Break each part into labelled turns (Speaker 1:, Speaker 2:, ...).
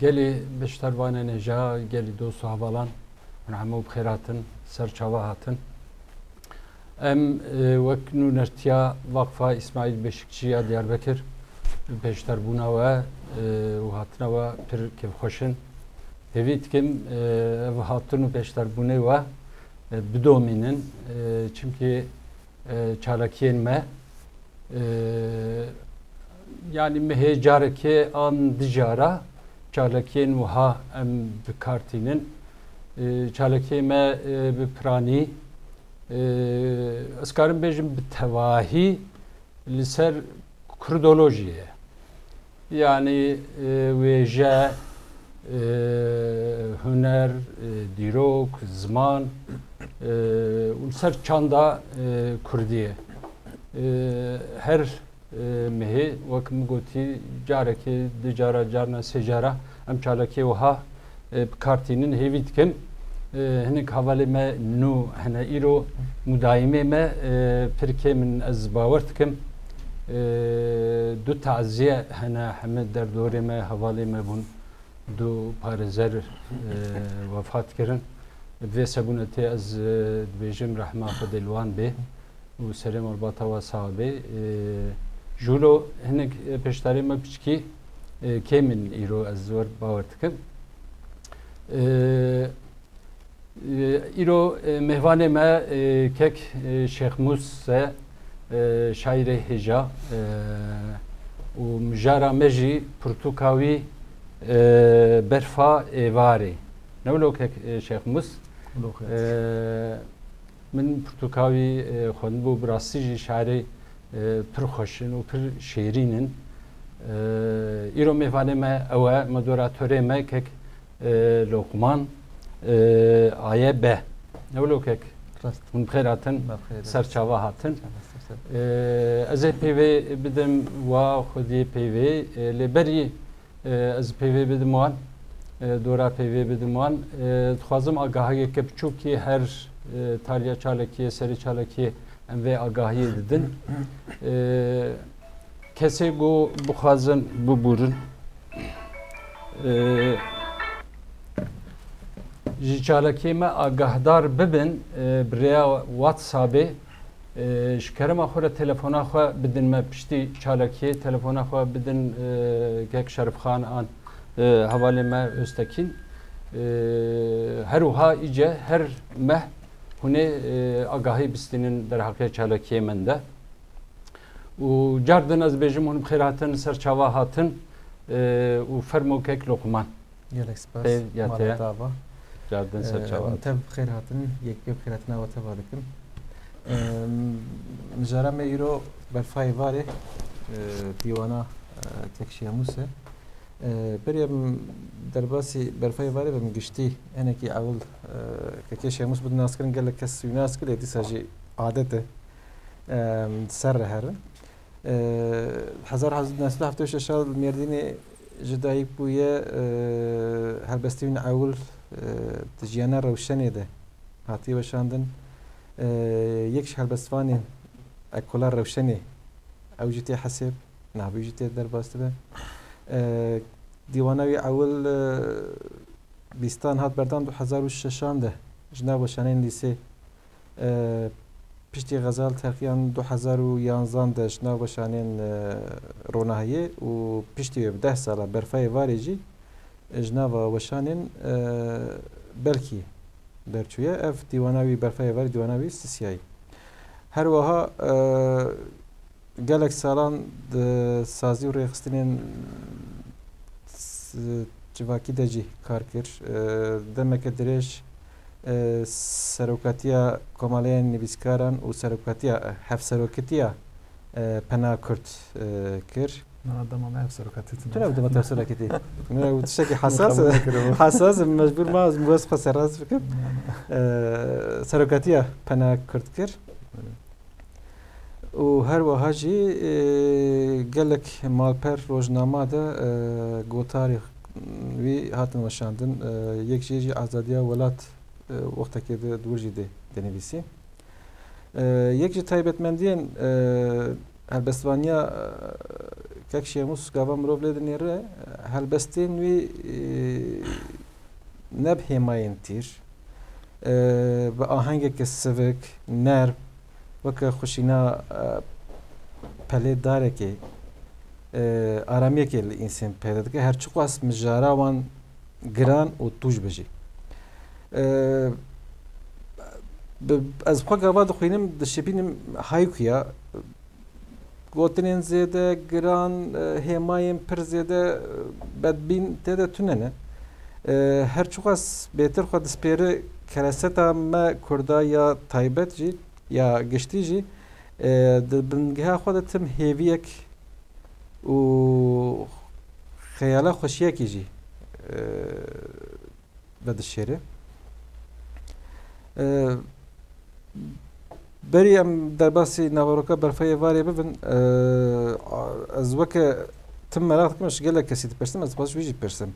Speaker 1: گلی بشتروانه نجا گلی دوست و هوالان من همه بخیراتن سرچاوه هاتن ام وکنو نرتیا وقفه اسماعیل بشکچی دیاربکر بشتر بونا و هاتنا و پر کف خوشن هیوید کم و هاتن و بشتر بونه و بدومینن چونکه چالکین ما yani mehecareke an dijara çalakên wiha em bikartînin çalakê me bi piranî ez karim bêjim bi tevahî li ser kurdolojiyê yani wêje huner dîrok ziman li ser çanda Kurdiyê her mehe وەکم گوتی جارێکی دوجارە جارنا سێجارە ئەم چالەکێ وها بکارتînin hêvî dikim hinek hevalê me nû hene îro mudayimê me pirkê min ez bawer dikim du taziye hene heme derdorê me hevalê me bûn du parêzer wefat kirin vê sebûne tê ez dibêjim rehma Xwedê li wan bê û serê malbata we saxibê جولو هنگ پشتاری ما بچکی کمین ایرو از زور باور تکم ایرو مهوان ما کک شیخ موسی شاعر هجا و مجارا مجی پرتوکاوی برفا واری نولو کک شیخ موس من پرتوکاوی خوند بو براستی شاعری پر خوشن و پر شیرینن ایرو میوانه ما اوه مدوراتوره ما که لقمان آیه به نولو که من بخیراتن سرچاوه هاتن از پیوی بدم و خودی پیوی لبری از پیوی بدم وان دورا پیوی بدم وان خوازم آگاهی که بچوکی هر تالیا چالکی سری چالکی ام ve agahi dedin. Kese bu buxazın bu burun. Jicalakime agahdar bibin birya WhatsApp'e şikerim axura telefona xwe bidin me piştî çalakiye telefona xwe bidin gek Şerifxan an hevalê me Öztekin her wiha iyice her meh hune agahi bistinin der hakkı çalakiye mende. U cardın az bejim hunu bxiratın serçava hatın u fermo kek Luqman.
Speaker 2: Gelek spas.
Speaker 1: Malata cardın serçava.
Speaker 2: Tev bxiratın yek bxiratın ve tevalikim. Mijara me îro berfayê varê dîwana tekşiya Mûse beriyem derbasî berfayê varê be min giştî hinekî ewl kekêşiya Mûs bi naskirin gelek kes wî naskir dîsa jî adet e ser re herin 1976 Mêrdînê ji dayîk bûye helbestî wîn ewl di jiyana rewşenê de hatiye weşandin yek ji helbestvanên ekola rewşenê ew jî tê hesêb navê jî tê derbas dibe dîwana wî ewl bîstan hat berdan 2006 de ji nav weşanên lîsê piştî Xezal terqiyan 2011 de ji nav weşanên ronahiyê û piştî wê bi 10 sala berfayê varê jî ji nava weşanên belkî derçûye ev dîwana wî berfayê varê dîwana wî Sisiyayî her wiha gelek salan di sazî û rêxistinên civakî de jî kar kir demeke dirêj serokatiya komaleyên nivîskaran û serokatiya hevseroketiya Pena Kurd kir.
Speaker 3: Dema ev serokatî.
Speaker 2: Tu dema ev serokatî. Ne tiştekî hasas mecbûr ma ez wes xwe serraz bikim. Serokatiya Pena Kurd kir. û her wiha jî gelek malper rojnama de gotarê wî hatin weşandin yek jê jî azadiya welat wextekê de dûr jî denivîsî yek ji taybetmendiyên helbestvaniya كاكشيموس قابم روبلد نيره هلبستين وي نبه ما ينتير بآهنگك السفك نرب وك خوشينا پله داره که آرامیه که الانسان پیدا که هر چقدر از مجارا وان گران و توش بجی از خواهد گواد خوینم دشبینم هایوکیا گوتنین زیاده گران همایم پر زیاده بدبین تده تونه هر چقدر از بهتر خود سپیره کراستا ما کردا یا تایبت جی یا گشتی جی بنجها خودتم هیویک و خیالا خوشیه کیجی بعد الشيرة بري ام درباسي نافروكا برفاية فاري ببن از وكا تم ملاقتك مش قال لك كسيت برسم از باش ويجي برسم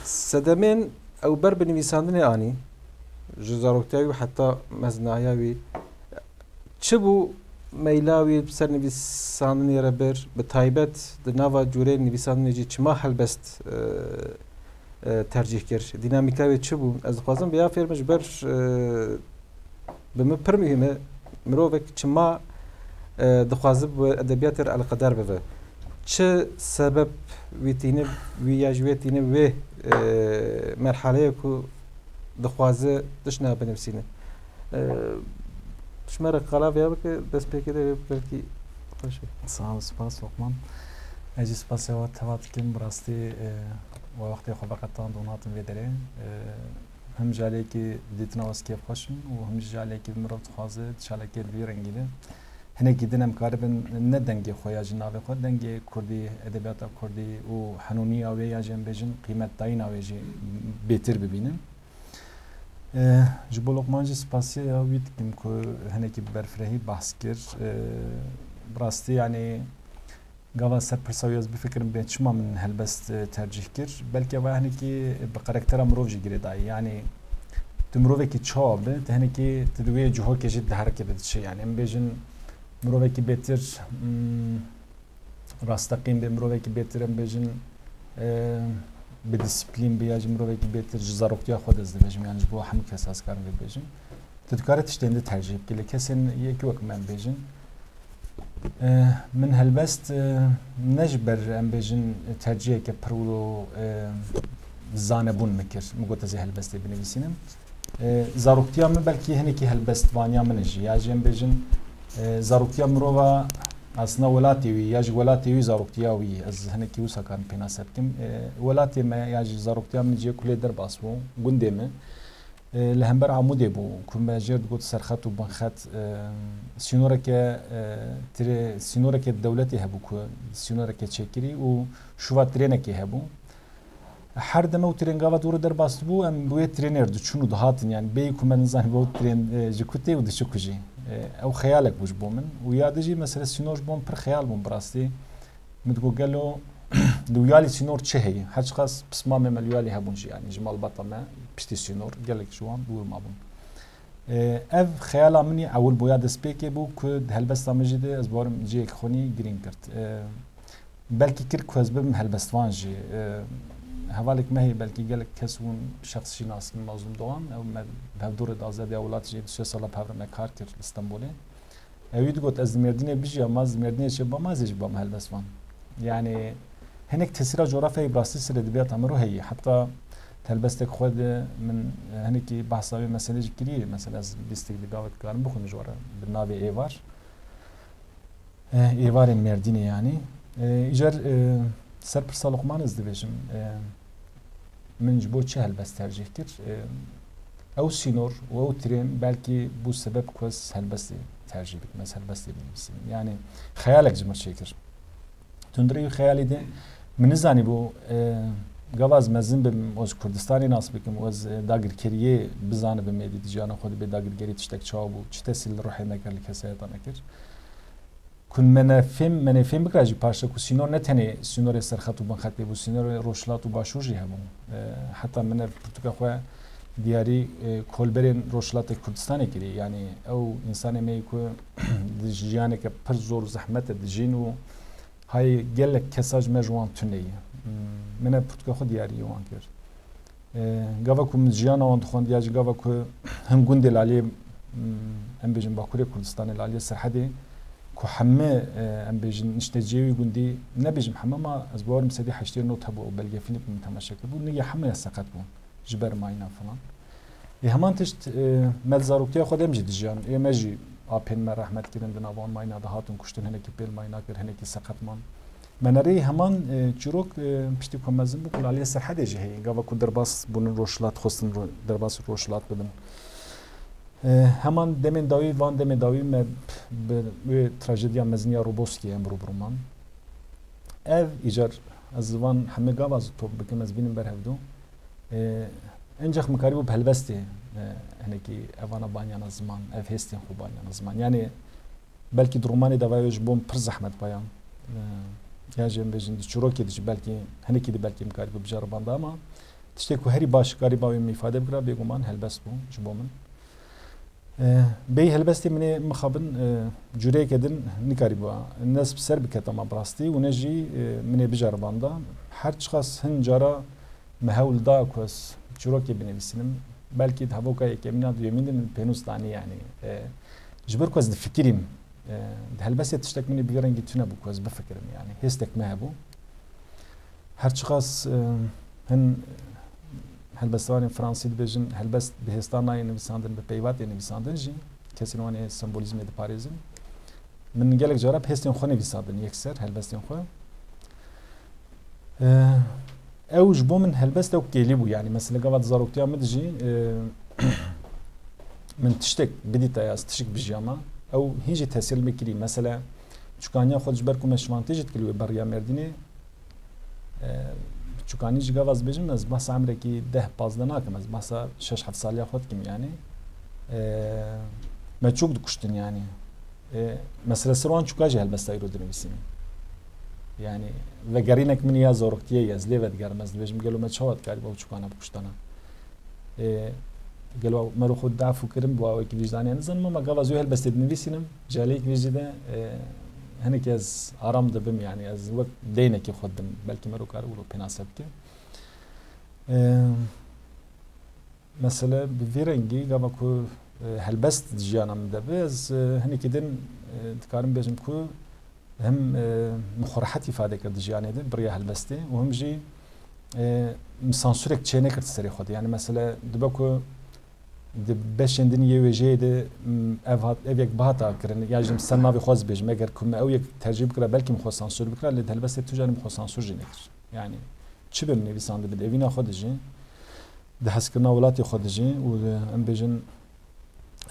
Speaker 2: سدمين او برب نويساندني اني جزاروكتاوي حتى مزناياوي چبو ميلاوي بسر نويساندني ربر بتايبت دناوا جوري نويساندني جي چما هلبست tercih kir. Dinamika ve çu bu. Az xwazim biya fermiş ber bimi pir mühime mirovek çima dixwazib edebiyat el-qedar bibe. Çi sebep wîtîne wî ya ji wêtîne wê merhaleyê ku dixwaze tişna binivîsîne. Tişmere qala veya ki destpêkê de belkî xweş be.
Speaker 3: Sağ ol, spas Lokman. Ez spas ya tevat kim burastî ووقتی خوب قطعان دوناتم ویدره هم جالی که دیتنا واسکیف خوشم و هم جالی که مرد خوازه جالی که بیرنگیله هنه گیدنم کاربن نه دنگی خویا جنابه خود دنگی کردی ادبیات کردی و حنونی آوی یا جنب بجن قیمت داین آوی جی بهتر ببینم جبو لقمانجی سپاسی آوید کم که هنه که برفرهی بحث کرد براستی یعنی قال سر برسويز بفكرم بين شما من هالبست ترجيح كر بلكي وهني كي بقركتر مروف جي داي يعني تمروفي كي تشاب تهني كي تدوي جهو كي جد حركه بدشي يعني ام بيجن مروفي كي بيتر راستقيم بمروفي كي بيتر ام بيجن بديسبلين بياج مروفي كي بيتر جزاروقتيا خود از بيجم يعني بو هم كساس كار بيجن تذكرت تشتند ترجيح كي كسن يكي وك من بيجن من هالبست نجبر ام بيجن ترجيح كبرولو زانبون مكر مقوت زي هالبست بنويسينم زاروكتيا من بلكي هنيكي هالبست وانيا منجي ياجي ام بيجن زاروكتيا مروفا اصلا ولاتي وي ياجي ولاتي وي زاروكتيا وي از هنيكي وسا كان بيناسبكم ولاتي ما ياجي زاروكتيا من جي كل درباسو غندمه لهمبر عمودي بو كم جرد قلت سرخت وبنخت سينورك تري سينورك الدولتي هبو كو سينورك تشكري وشوات ترينك هبو هر دمو ترين قاوا دور در باستبو ام بو ترينر دو شنو دهاتن يعني بيكو من زان بو ترين جكوتي ودشكوجي او خيالك بوش بومن ويادجي مثلا سينور بوم بر خيال بوم براستي متقو قالو دويالي سينور چه هي هیچ خاص بسمام مليالي هبونجي يعني جمال بطمه بشتي سينور قالك جوان دور ما بون اف خيالا مني اول بويا دسبيكي بو كود هلبستا مجدي ازبارم جيك خوني جرين كرت بلكي كرك وزبم هلبستوان جي هوالك ما هي بلكي قالك كسون شخص شناس مظلوم دوام او بهدور دازد اولات جي 3 سال بهر مكار كر اسطنبولي اويد قلت از مردينه بيجي ماز مردينه شبا مازج بام هلبستوان يعني هناك تسيرة جغرافيا براسي سر ادبيات امرو هي حتى تلبستك خود من هناك بحثاوي مسألة كبيرة مثلا از بيستك دقاوت كارم بخون جوارا بالنابي ايوار ايوار مرديني يعني ايجار سر برسا لقمان ازدواجم من جبو چه هلبست ترجيح كر او سينور و او ترين بلكي بو سبب كوز هلبست ترجيح بك مثلا هلبست بنفسي يعني خيالك جمر شكر تندري خيالي ده من زاني بو جواز مزن بموز كردستاني ناس بكم وز داغر كريه بزانه بميدي دجانا خود به داغر گري تشتك چاوبو چتسل روحي نكر لكسيتا نكر كن من فهم بكراجي پاشا كو سينور نتني سينور سرخط و بنخط بو سينور روشلات و باشوجي همو حتى من برتوكا خو دیاری کلبرین روشلات کردستانی کردی یعنی او انسان می کو دجیانه که پر زور زحمت دجین و های گل کساج مجوان تنیه منه پرتکه خود دیاری وان کرد گاوا کو مجیان آن خوان دیاج گاوا کو هم گوند لالی ام بیجن باکوری کردستان لالی سرحدی کو همه ام بیجن نشتجیوی گوندی نبیجم همه ما از بارم سدی حشتیر نوت هبو بلگه فیلم متماشا کرد نیا همه سقط بون جبر ماینا فلان همان تشت ملزاروکتی خود امجی دیجان امجی آپین ما رحمت کردن دنوان ماینا دهاتون کشتن هنکی پیل ماینا کرد هنکی سقط مان مناری همان چروک پشتی کمزم بکن علیه سرحد جهی گاوا کو درباس بونن روشلات خواستن درباس روشلات بدن همان دمین داوی وان دمین داوی ما به تراژدیا مزنیا روبوسکی امرو برومان ev icar az van همه گاو از تو بکم از بینم بر هفدو انجخ مکاری bu helbesti heneki evana banyan zaman ev hestin xu banyan zaman yani belki durumani davayoj bom pir zahmet bayan ya jem bejin çurok edici belki heneki de belki mkari bu bijarabanda ama işte ku heri baş gariba ifade bira beguman helbest bu jbomun bey helbesti mine mxabın cürek edin nikari bu nasb ser biketama brasti u neji mine bijarabanda her çıkas hincara mehul da kos çurok benevisinim belki havoka ekemina duyemindin penustani yani jber kos fikrim helbest tiştek mine bigaran gituna bu kos befekrim yani hestek mehabu her çıkas hin helbestani Fransız bejin helbest behestana nevisandın be peyvat nevisandın ji kesin onu sembolizm de Paris'in min gelek jarab hesten xone nevisandın yekser helbestin xo اوج بومن هلبست او كيليبو يعني مثلا قبل زاروكتيا مدجي من تشتك بدي تاياس تشك بيجاما او هيجي تسهيل مكري مثلا چوكانيا خودج بركو مشوانتيج تكلو بريا مرديني چوكاني جغاز بيجم از بس عمركي 10 15 ناكم از بس 6 7 سال ياخذ كم يعني ما تشوك دكشتن يعني مثلا سروان چوكاجي هلبست ايرو دريسين yani ve gerinek min ya zoruktiye yazli ve diğermez diyeceğim gelo me çavat kari bu çukana bukuştana gelo meru xud da fikrim bu ki vicdanı nizam ama gavaz yuhel bes edinivisinim jalek vicide henek az aram da bim yani az vakt deyne ki xuddim belki meru kar bu penasab ki mesela bir rengi gava ku helbest cihanam da bez henek idin dikarim bejim ku هم مخرحات ifade کرد جیانی ده برای هلبسته و هم جی مسانسورک چه نکرد سری خود yani mesela دبکو د بشندن یه وجه ده ev یک bahata کردن یا جم سن ناوی خواست بیش مگر کم او یک ترجیح بکره بلکه مخواست سانسور بکره لید هلبسته تجاری مخواست سانسور جنکر yani چه بهم نویسنده بده اوینا خودجی ده حس کرنا ولاتی خودجی و ام بیشن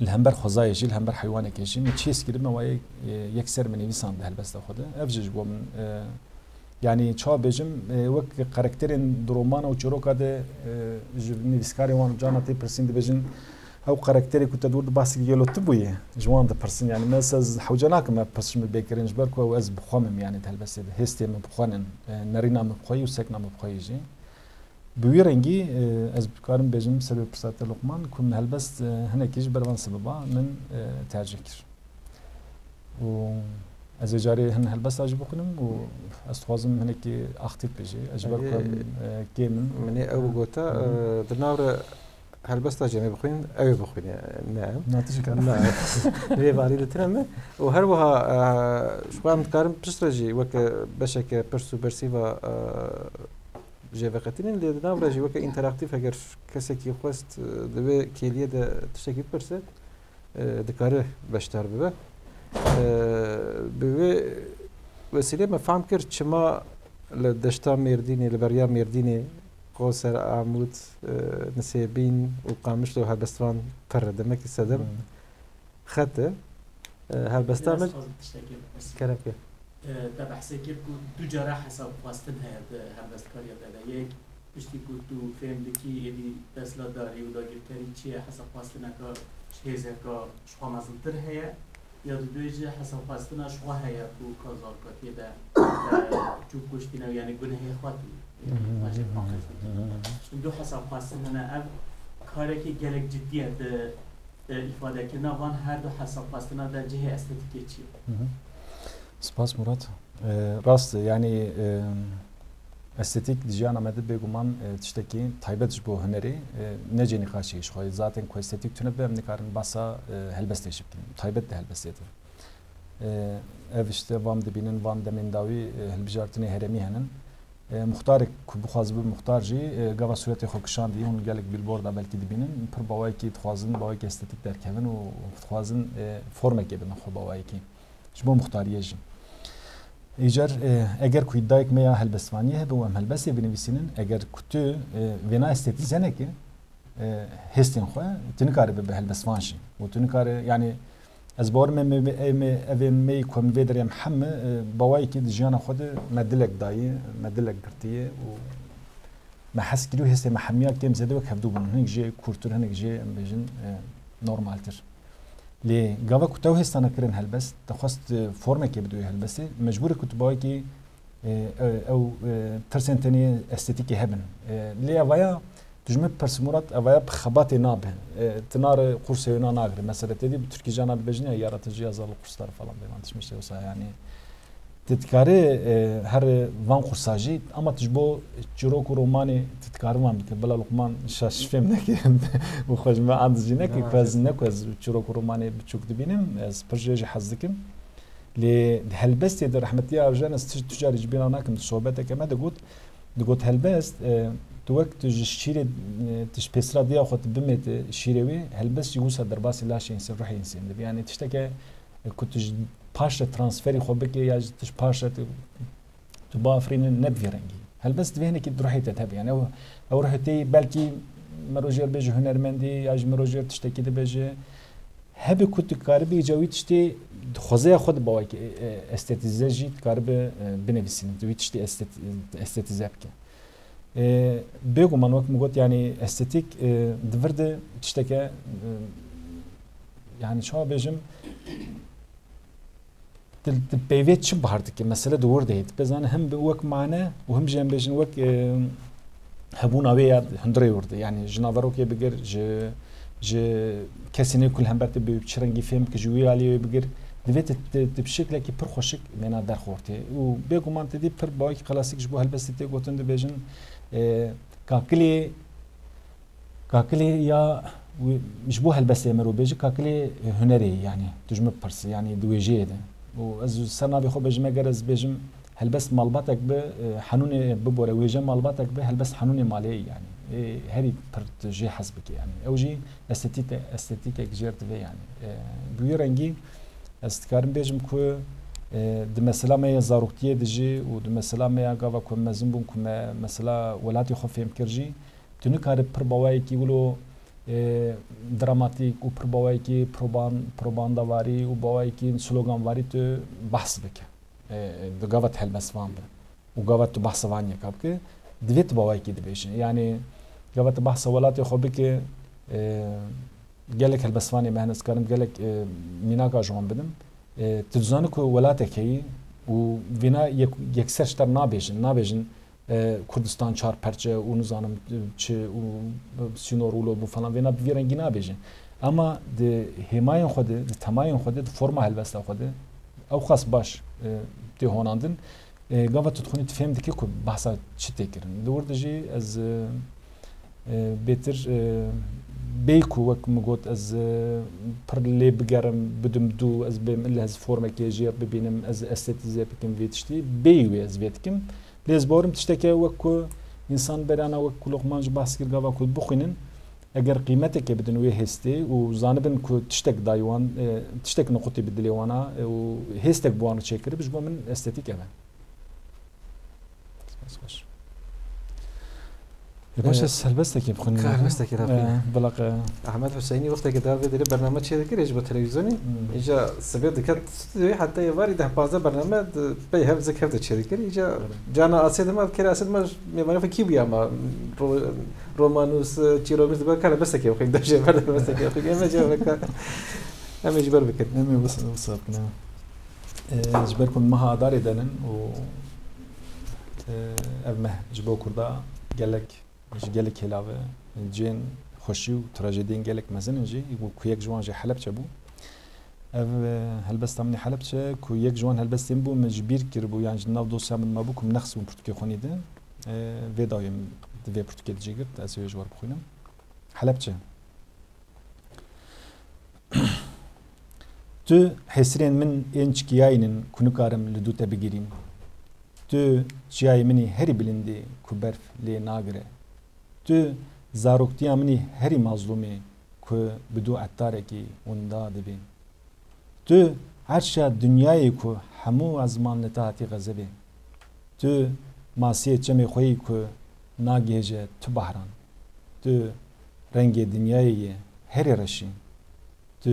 Speaker 3: الهمبر خزاي جي الهمبر حيواني كيجي من تشيس كده ما واي يكسر من يسان ده بس تاخده افجج بو من يعني تشا بيجم وك كاركترين درومان او چروكا ده نيفسكاري وان جاناتي برسين بيجن او كاركتري كنت دور باس يلو تبوي جوان ده برسين يعني مسز حوجناك ما برسم بيكرينج بركو او از بخوم يعني تلبس ده هستي من بخوانن نرينا من بخوي وسكنا من بخوي جي بويرنجي از بكارم بيجم سبب برسات لقمان كم هلبست هنا كيج بروان سببا من تاجكر و از جاري هن هلبست اجي بكونم و استوازم هناك اختي بيجي اجبركم كيمن
Speaker 2: من او غوتا دناور هلبست اجي بخوين او بخوين نعم
Speaker 3: ناتج كان
Speaker 2: نعم هي بعدين تنم وهروها شو متكارم بشترجي وك بشك برسو برسيفا جواباتين اللي نابرة جوابك انتراكتيف اگر کسی کی خواست دبی کلیه ده تشکی پرسه دکاره بشتر ببه به وسیله مفهوم کرد چما لدشتا مردینی لبریا مردینی قوسر عمود نسيبين وقامش له هالبستوان فرد دمك السدم خطه هالبستان كلام كيف
Speaker 4: ده بحثي كيف دو جراح حسب خواستن هالبست كاريا ده يك بشتي كنتو فهم لكي اللي بس لا داري ودا جبتري شيء حسب خواستنا كا شيء كا شو مازنتر هي یا دویجی حساب خواستنا شو هیا کو کازار کاتی ده جو کشتینا یعنی گناه خواتی ماجد ماقصد دو حساب خواستنا اف کارێکی gelek ciddiye ifadekirina van her du hesaplaştığına da cihe estetik çiye.
Speaker 3: Spas Murat. Rast yani estetik dijana medde beguman tişteki taybet bu hüneri neceni karşı iş koy. Zaten ko estetik tüne bem nikarin basa helbest eşip taybet de helbest eder. Ev işte vam dibinin vam demin davi helbijartini heremi henin. Muhtarek ku bu xwaz bu muhtarjî gava suretê xwe kişandiye hûn gelek billboarda belkî dibînin pir bawayekî dixwazin bawayekî estetik derkevin û dixwazin formekê bidin xwe bawayekî ji bo muhtariyê jî îcar eger ku îdayek me ya helbestvaniyê hebe û em helbestê binivîsînin eger ku tu vêna estetîzenekê hestên xwe tu nikarî bibe helbestvan jî û tu nikarî yani ez bawerim evên me ku em vê derê em heme bawayekî di jiyana xwe de me dilek daye me dilek girtiye û me hes kirî û hestê me hemiya kêm zêde wek hevdû bûn hinek jê kurtir hinek jê em bêjin normaltir lê gava ku tew hêsta nekirin helbest dixwast formekê bidûye helbestê mecbûr e ku tu bawekî ew tirsên tenê estetîkê hebin lê evaya Dijme persmurat evaya xebatê nabe. Tinare kursa yuna nagri. Mesela dedi bir Türkiye cana dibejine yaratıcı yazılı kurslar falan devam etmişti olsa yani. Tetkari her van kursajı ama tijbo çirok romani tetkari var ki bela Lokman şaşfem ne ki bu xojme andızcine ki kaz ne kaz çirok romani birçok dibinin az proje hazdikim. Li helbest de rahmetli arjan tüccar cibina nakim sohbet kema de gut helbest تو وقت شیره تش پسرا دیا خود بمت شیروی هلبس یوسا در باسی لاش انسان روحی انسان ده یعنی تشته که کتش پاش ترانسفری خوب که یا تش پاش تو با افرین نبویرنگی هلبس دوینه که روحی تتهب یعنی او روحی بلکی مروجر بجه هنرمندی یا مروجر تشته که ده بجه هب کت کاربی جوی تشته خوزه خود باوی که استتیزه جید کارب بنویسین دوی تشته استتیزه بکن بگو من وقت میگوت یعنی استتیک دورده تشتکه yani şuna bejim پیوید چی بهارد که مسئله دور دهید بزنه هم به وک معنی و هم جنب بجن وک هبون آوی هندره ورده yani جناورو که بگر ج کسی نه کل هم برد به چرنگی فهم که جوی علیه بگر دویت بشکل کی پر خوشک منا در خورته و بگو من تدی پر باقی کلاسیک جبو هلبستی تی گوتن بجن کاکلی یا مش بو هلبستی مرو بيجي كاكلي هنري يعني تجمع برس يعني دويجيه ده و از سنه بخو بجمع جرز بجم هلبس مالباتك به حنوني ببوره ويجم مالباتك به هلبس حنوني مالي يعني هري برتجي حسبك يعني اوجي استيتيك جيرت في يعني بيرنجي استكارم بيجم كو د مثلا ما زاروختيه دجي و د مثلا ما غاوا كو مزنبون كو مثلا ولاتي خو فهم كرجي تنو كار پر باوي كي ولو دراماتیک و پرباوی کی پروپاگانداواری و باوی کی سلوگانواری تو بحث بکه دگاوت هلبسوان به و گاوت تو بحث وانی کاب که دویت باوی کی دبیشن یعنی گاوت بحث ولاتی خوبی که گلک هلبسوانی مهندس کارم گلک میناکا جوان بدم تلزانی که ولاتی کی و وینا یکسر شتر نابیجن Kurdistan çar perçe onu zanım çi sinor ulo bu falan vena bir rengi nabejin ama de himayen xode de tamayen xode de forma helbesta xode ew xas baş de honandın gava tutxuni tfem diki ku bahsa çi tekirin de ordaji az betir beyku vak mugot az perle bigaram bidumdu az bem illa az forma keji bibinem az estetize bikim vetişti beyu az vetkim لازم تشتكي وكو إنسان برانا وكو لقمانج باسكر جوا كود بخينن أجر قيمتك بدن ويهستي وزانبن كو تشتك دايوان تشتك نقطي بدليوانا وهستك بوان تشكر بجوا من استاتيك أمان. باش هلبستك يبخن
Speaker 2: هلبستك يا
Speaker 3: بلاق
Speaker 2: احمد حسيني وقت كده في برنامج شيء ذكر يجب تلفزيوني اجا سبيت دكت حتى يواري ده بازا برنامج بي هف ذكرت شيء ذكر اجا جانا اسد ما كده اسد ما في كيبيا ما رومانوس تشيرومس ده كان بس كده وخين ده شيء بس كده اما جا بك اما جبر بك
Speaker 3: اما وصلنا جبركم ما داري دنن و ابمه جبو كردا قالك gelek helave cin خوشی و تراژدی گلک مزن جی و کو یک جوان جی حلب چبو اف هلبست من حلب چه کو یک جوان هلبست بو مجبور کربو یعنی ناو دوسیا من مابو کم نقص من پرتکی خونیده و دایم دوی پرتکی دیگر تأثیر جوار بخونم حلب چه تو حسرین من اینچ کیاینن کنکارم لدوت بگیریم تو چیای منی هری بلندی کو برف لی ناگره تو زاروکتیا منی هری مظلومی کو بدو عطاره کی اوندا دبی تو هر شا دنیایی کو همو ازمان لطاعتی غزبی تو ماسیه چمی خویی کو ناگیجه تو بحران تو رنگ دنیایی هری رشی تو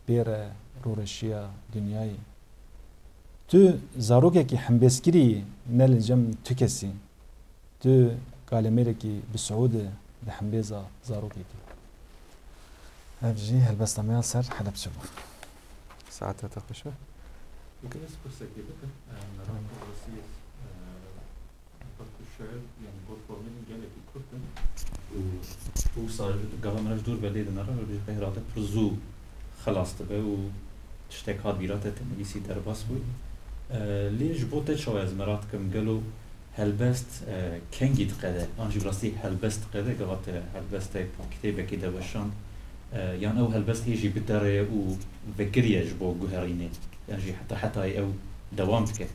Speaker 3: بیره رورشیا دنیایی تو زاروکه کی حمبسکری نل جم تکسی تو کالمره کی بسعود لحمبيزا زاروكي هفجي هلبست عميال سر حلب شبو
Speaker 2: ساعتها تخشى
Speaker 5: يمكن فرصة كده نرى الرئيس فرق الشعر يعني بود فورمين جالك الكتن و صار قبل ما نجدور بديد نرى بهراته برزو خلاص تبع و تشتكات بيراته تنجيسي درباس بوي ليش بوتة شو أزمرات كم قالوا هلبست كنجي تقدر أنجي براسي هلبست قدر قلت هلبست كتابة كده وشان يعني أو هلبست يجي بدره و فكرية جبو جوهرينه يعني حتى أو دوام فكر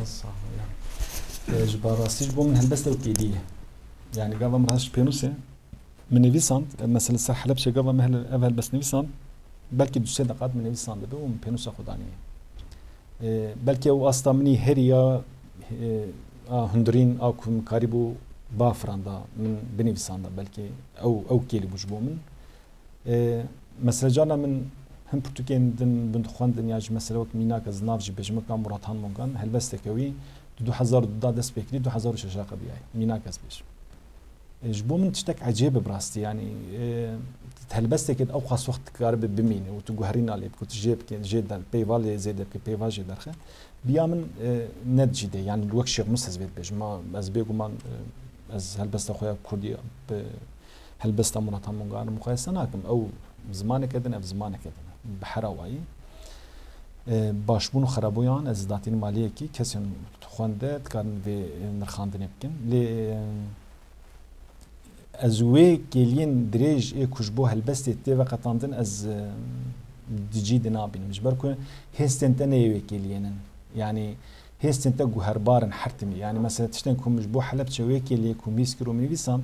Speaker 3: صح يعني جبار راسي جبو من هلبست وكيدية يعني قبل مرهاش بينوسة من نيفيسانت مثلا صح حلب شيء قبل مهل هلبست نيفيسانت بلكي دوسي دقات من نيفيسانت ده ومن بينوسة خدانية بلكي أو أصلا مني هريا هندرين أو كم كاريبو بافراندا من بنيفيساندا بلكي أو كيلي بوجبو من مثلا جانا من هم برتوكين دن بندخوان دنياج مثلا وقت ميناك از نافجي بجمع كان مراتان مونغان هلبستكوي 2000 دادس بكري 2006 قبيعي ميناك از بيش جبو من تشتك عجيب براستي يعني هلبستك او خاص وقت قارب بمين وتجوهرين عليه كنت جيب جدا بيفال زيد بيفال جدا خه بيامن ند جدي يعني الوقت شيء مستز بيت بيج ما از بيجو ما از هلبست خويا كردي هلبست مراتان مونغان مقايسه ناكم او زمانك كدن في زمانك كدن بحراوي باشبون خرابويان از داتين ماليه كي كسن خوانده كان في نرخاندن يمكن لي ازوي كيلين دريج اي كوجبو هلبست تي وقتاندن از ديجي دنابين مش بركو هستن تنيوي كيلين يعني هستن تجو هربارن حرتمي يعني مثلا تشتنكم مش بو حلب شوي كيلي كوميسكرو ميفيسان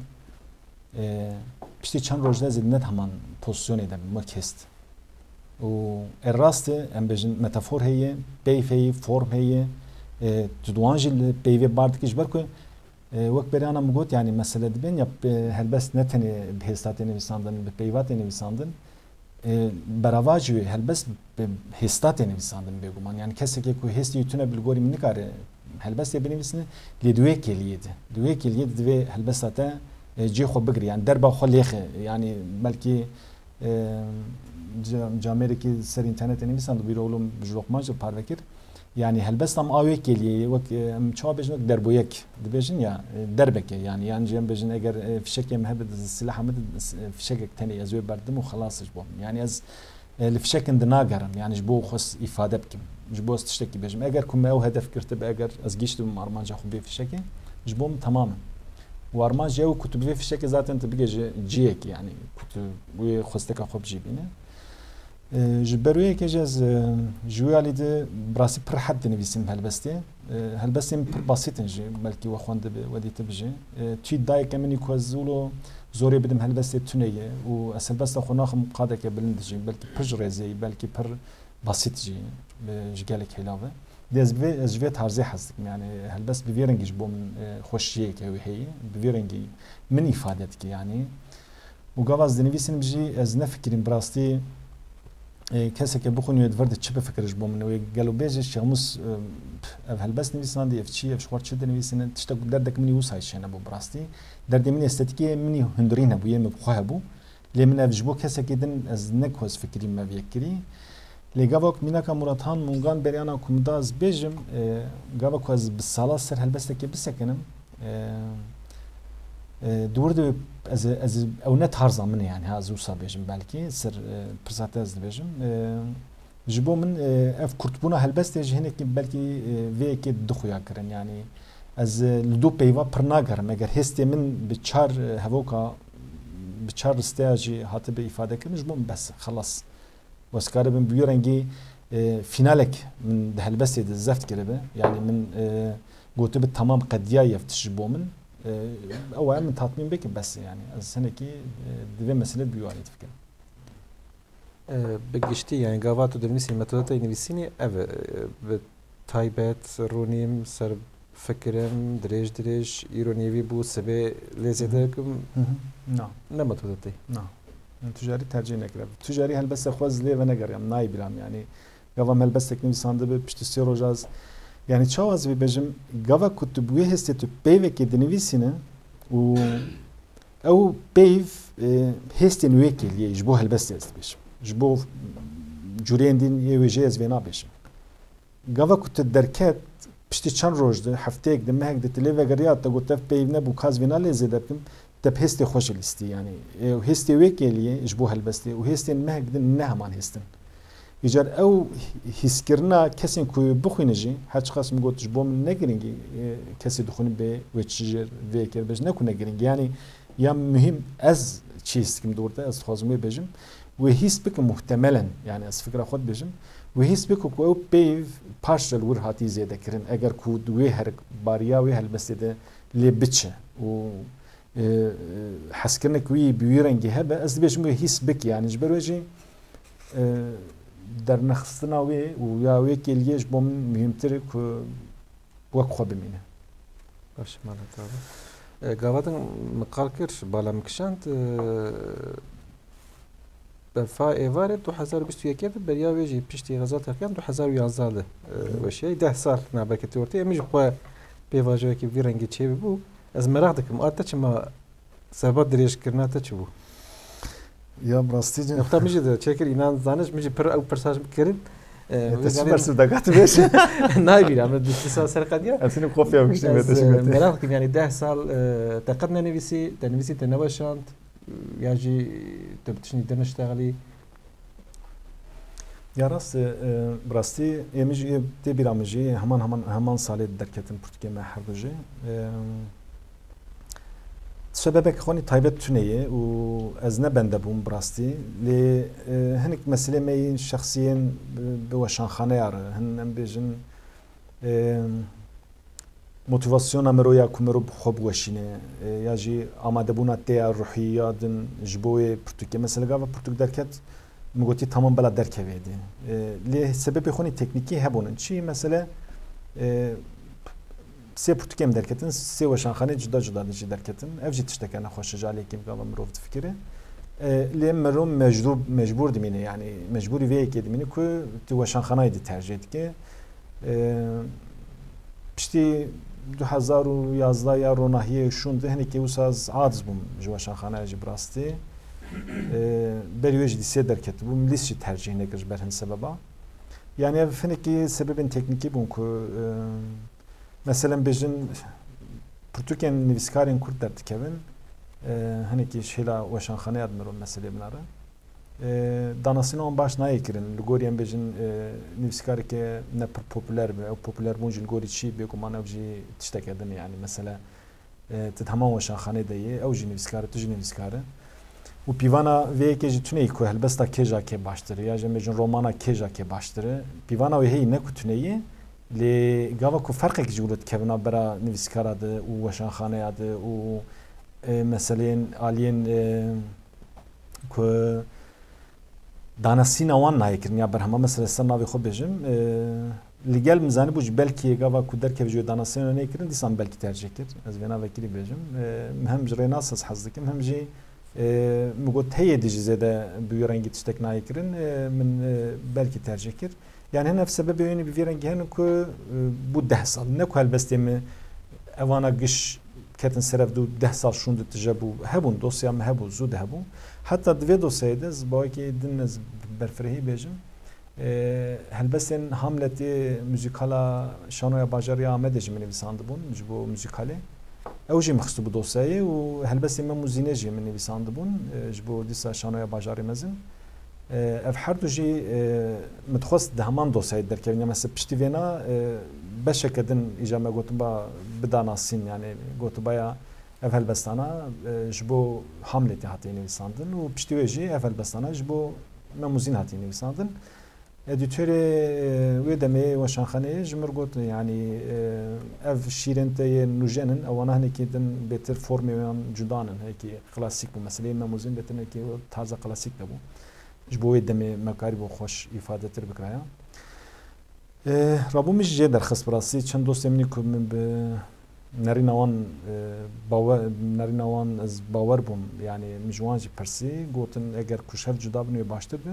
Speaker 3: بشتي چند روز زد نت همان بوزيشن ادم مركست و الراست ام بجن ميتافور هي بيف هي فورم هي تدوانج بيف باردكش بركو وقت بريانا مقوت يعني مسألة دبين يب هلبس نتني بهستاتي نويساندن ببيواتي نويساندن براواجوي هلبس بهستاتي نويساندن بيقومان يعني كسي كو هستي يتونه بالغوري من نكار هلبس يبني بسنه لدوي كليد دوي كليد دوي هلبساتا جي خو بقري يعني دربا خو ليخ يعني بلكي جاميركي سر انترنت نويساند بيرولم بجروق ماجو بارفكر يعني هلبست هم آوی کلیه وقت چه بجن وقت دربویک دبیجن یا دربک يعني جنب بجن اگر فشک مهبد السلاح مد فشک تاني ازوی بردم وخلاص جبوم يعني از الفشك اندناقرم يعني جبو خص إفادة بكم جبو استشتكي بجم اگر كم او هدف كرتب اگر از جيشت بمارمان جاخو بيه فشكي جبوم تماما وارمان جاو كتب بيه فشكي ذات انت بيجي جيك يعني كتب وخصتك اخو بجيبينه جبرويه كجاز جوالي ده براسي بر حد نبيسين هالبستي هالبستي بسيط نجي بلكي وخوند ودي تبجي تي داي كمني كوزولو زوري بدم هالبستي تنيه واسل بس خناخ مقاده كبلندجي بلكي بجري زي بلكي بر بسيط جي جالك هلاوه دي ازبي تارزي حزك يعني هالبس بفيرنجي جبو من خوشيه كوي هي بفيرنجي من افادتك يعني وقواز دنبيسين بجي از نفكرين براستي کسی که بخونی ادوارد چه بفکرش بومنه و قالوا بيجي شغمس هالبس نويسان دي افتشي افشوار چه نويسن تشتاق دردك مني وسايشين ابو براستي درد مني استاتيكي مني هندرين ابو يم بخواه ابو لي من افجبو كسي كدن از نكوز فكري ما بيكري لي قابوك ميناكا مراتان مونغان بريانا كومداز بيجم قابوك از بالصلاة سر هالبس تكي بسكنم دورده از او نه تارزا من يعني ها زوسا بيجم بالكي سر برساتاز بيجم جبو من اف كرتبونا هلبست يجي هناك بالكي في كي دخويا كرن يعني از لدو بيوا برناغر مگر هستي من بتشار هفوكا بتشار استاجي هات بإفادة كرن جبو بس خلاص واسكار بن بيورنجي فينالك من ده هلبست الزفت كده يعني من قلت بالتمام قد يفتش جبو من او من تطمين بك بس يعني السنه كي دبي مساله بيواني تفكر
Speaker 2: بگشتی يعني قاوات ودرنيسي متوتة نويسيني اف بتايبات رونيم سر فكرم دريج ايرونيوي بو سبي ليزيدكم
Speaker 3: نعم
Speaker 2: نمتوتة
Speaker 3: نعم تجاري ترجيح نكرب تجاري هل بس خوز لي ونقر يعني ناي بلام يعني قاوا هل بس تكني ساند بشتي روجاز يعني تشاوز بيجم قاوا كتبويه هستو بيفك دنيسينه و او بيف هستن ويكل يجبوه البس بيش جبو جورين دين يوجيز فينا بيش قاوا كنت دركات بشتي چند روز ده هفتهك ده مهك ده تليفا غريات تا قلت بيف نبو كاز فينا لزي دبكم تب هستي خوش لستي يعني هستي ويكل يجبوه البس و هستن مهك ده نه مان هستن يجار او هسكرنا كسين كو بخوينجي هاچ خاص مگوت جبو من نگرينجي كسي دخون به وچجر ويكر بج نكو نگرينجي يعني يا مهم از چيز كم دورته از خوازمي بجم وهيس بك محتملا يعني از فكره خود بجم وهيس بك كو بيف بارشل ور هاتي زياده كرن اگر كو دوي هر باريا وي هل بس ده لبچه و حسكرنا كوي بيرنجي هبه از بجم هيس بك يعني جبروجي در نخستنا وی و یا وی کلیش بوم مهمتره که وقت خواب بمینه.
Speaker 2: باش مالت قاواتن مقال كرش بالا مكشانت بفا ايفارد 2021 بريا ويجي بيشتي غزال تركيان 2011 وشي 10 سال نابك تورتي امج خو بيفاجو كي فيرنجي تشي بو از مراغدكم اتش ما سبب دريش كرنا تشبو
Speaker 3: يا براستيجي
Speaker 2: نقطة مجي ده شكل إنان زانش مجي پر أو برساج بكرين
Speaker 3: تسمر سوداقات بيش
Speaker 2: نايبي عمل دستسا سرقة ديا
Speaker 3: أسيني بخوفي أو كشتي بيتشبه
Speaker 2: مراغدكم يعني 10 سال تقدنا تنفيسي تنوشانت ياجي تبتشني دنشتغلي
Speaker 3: يا راست براستي يمجي تبي رامجي همان سالي دركتن برتقال ما حرجي سببك خوني تايبت تنيه و از نبنده بوم براستي ل هنك مسألة ماين شخصيا بوشان خانه ياره هن بيجن موتيفاسيون امرويا كمرو بخوب وشينه ياجي آماده بونا تيا روحية دن جبوي برتقال مثلا قابل برتقال دركت مقولتي تمام بلا دركه ويدي ل سبب خوني تكنيكي هبونن شي مثلا سه پرتکم درکتن سه وشان خانه جدا نجی درکتن افجی تشتکن خوش جالی کیم قام مروفت فکره لیم مرم مجبور دمینه یعنی مجبوری وی که دمینه که تو وشان خانه دی ترجیح که پشتی 2011 یا روناهیه شونده هنی که وساز عادز بوم جو وشان خانه جی براستی بریوش دی سه درکت بوم لیستی ترجیح نکرد بر هن سببا yani feneki sebebin tekniki bunku mesela bejin Portuken nivskarin Kurt dertkevin hani ki şeyla weşanxane admiron mesele bunları danasını on baş nayekirin Ligorian bejin nivskari ke ne popüler ve popüler bunjin gori çi be kumana vji tiştekedin yani mesela tamam weşanxane deyi evji nivskari tuji nivskari و پیوانا وی که جتونی که هلبستا کجا که باشتره یا جمعیون رومانا کجا که باشتره پیوانا وی هی نکوتونیه لی گاوا کو فرقی که جورت کهونا برا نویسکارا ده و وشانخانه ده و مثلا آلین که دانسین آوان نایکرن یا برهما مثلا سرناوی خود بجم لیگل مزانی بوج بلکی گاوا کو در که وجود دانسین نایکرن دیسان بلکی ترجیح کرد از وینا وکیلی بجم هم جریناس از حزدکم هم جی مقول هي دي زاده بيرنجي تشتكناي كرن من بالكي ترجكر يعني هنا في سبب يعني بيرنجي هنا كو بود 10 سال نكو هالبستم اوانا قش كاتن سرف دو 10 سال شون دو تجابو هبون دوسيا ما هبو زود هبو حتى دفي دوسيدز باقي دنز برفرهي بيجم هالبستن حملتي موزيكالا شانويا باجاريا مدج من بيساندبون مجبو موزيكالي او جي مخصو بدوساي و هلبس ما موزينه جي من نویسان دبون جبو دیسا شانویا باجاری مزن اف هر دو جی متخصص ده همان دوساي درکه مثلا پشتی وینا بشکدن ایجامه گوتم با بداناسین یعنی گوتم بایا اف هلبستانا جبو حملتی هاتی نویساندن و پشتی ویجی اف هلبستانا جبو ما موزین هاتی نویساندن ادیتور وی دمی و شانخانه جمر گوت یعنی اف شیرنته نوجنن او انا هنکی دن بهتر فرم جدانن هیکی کلاسیک بو مثلا ما موزین بهتر هیکی تازه کلاسیک بو جبو وی دمی مکاری بو خوش ifade تر بکرایا رابو مش جه درخص براسی چند دوست منی که من به نرینوان باور نرینوان از باور بوم یعنی مجوانجی پرسی گوتن اگر کشهر جدا بنوی باشتر به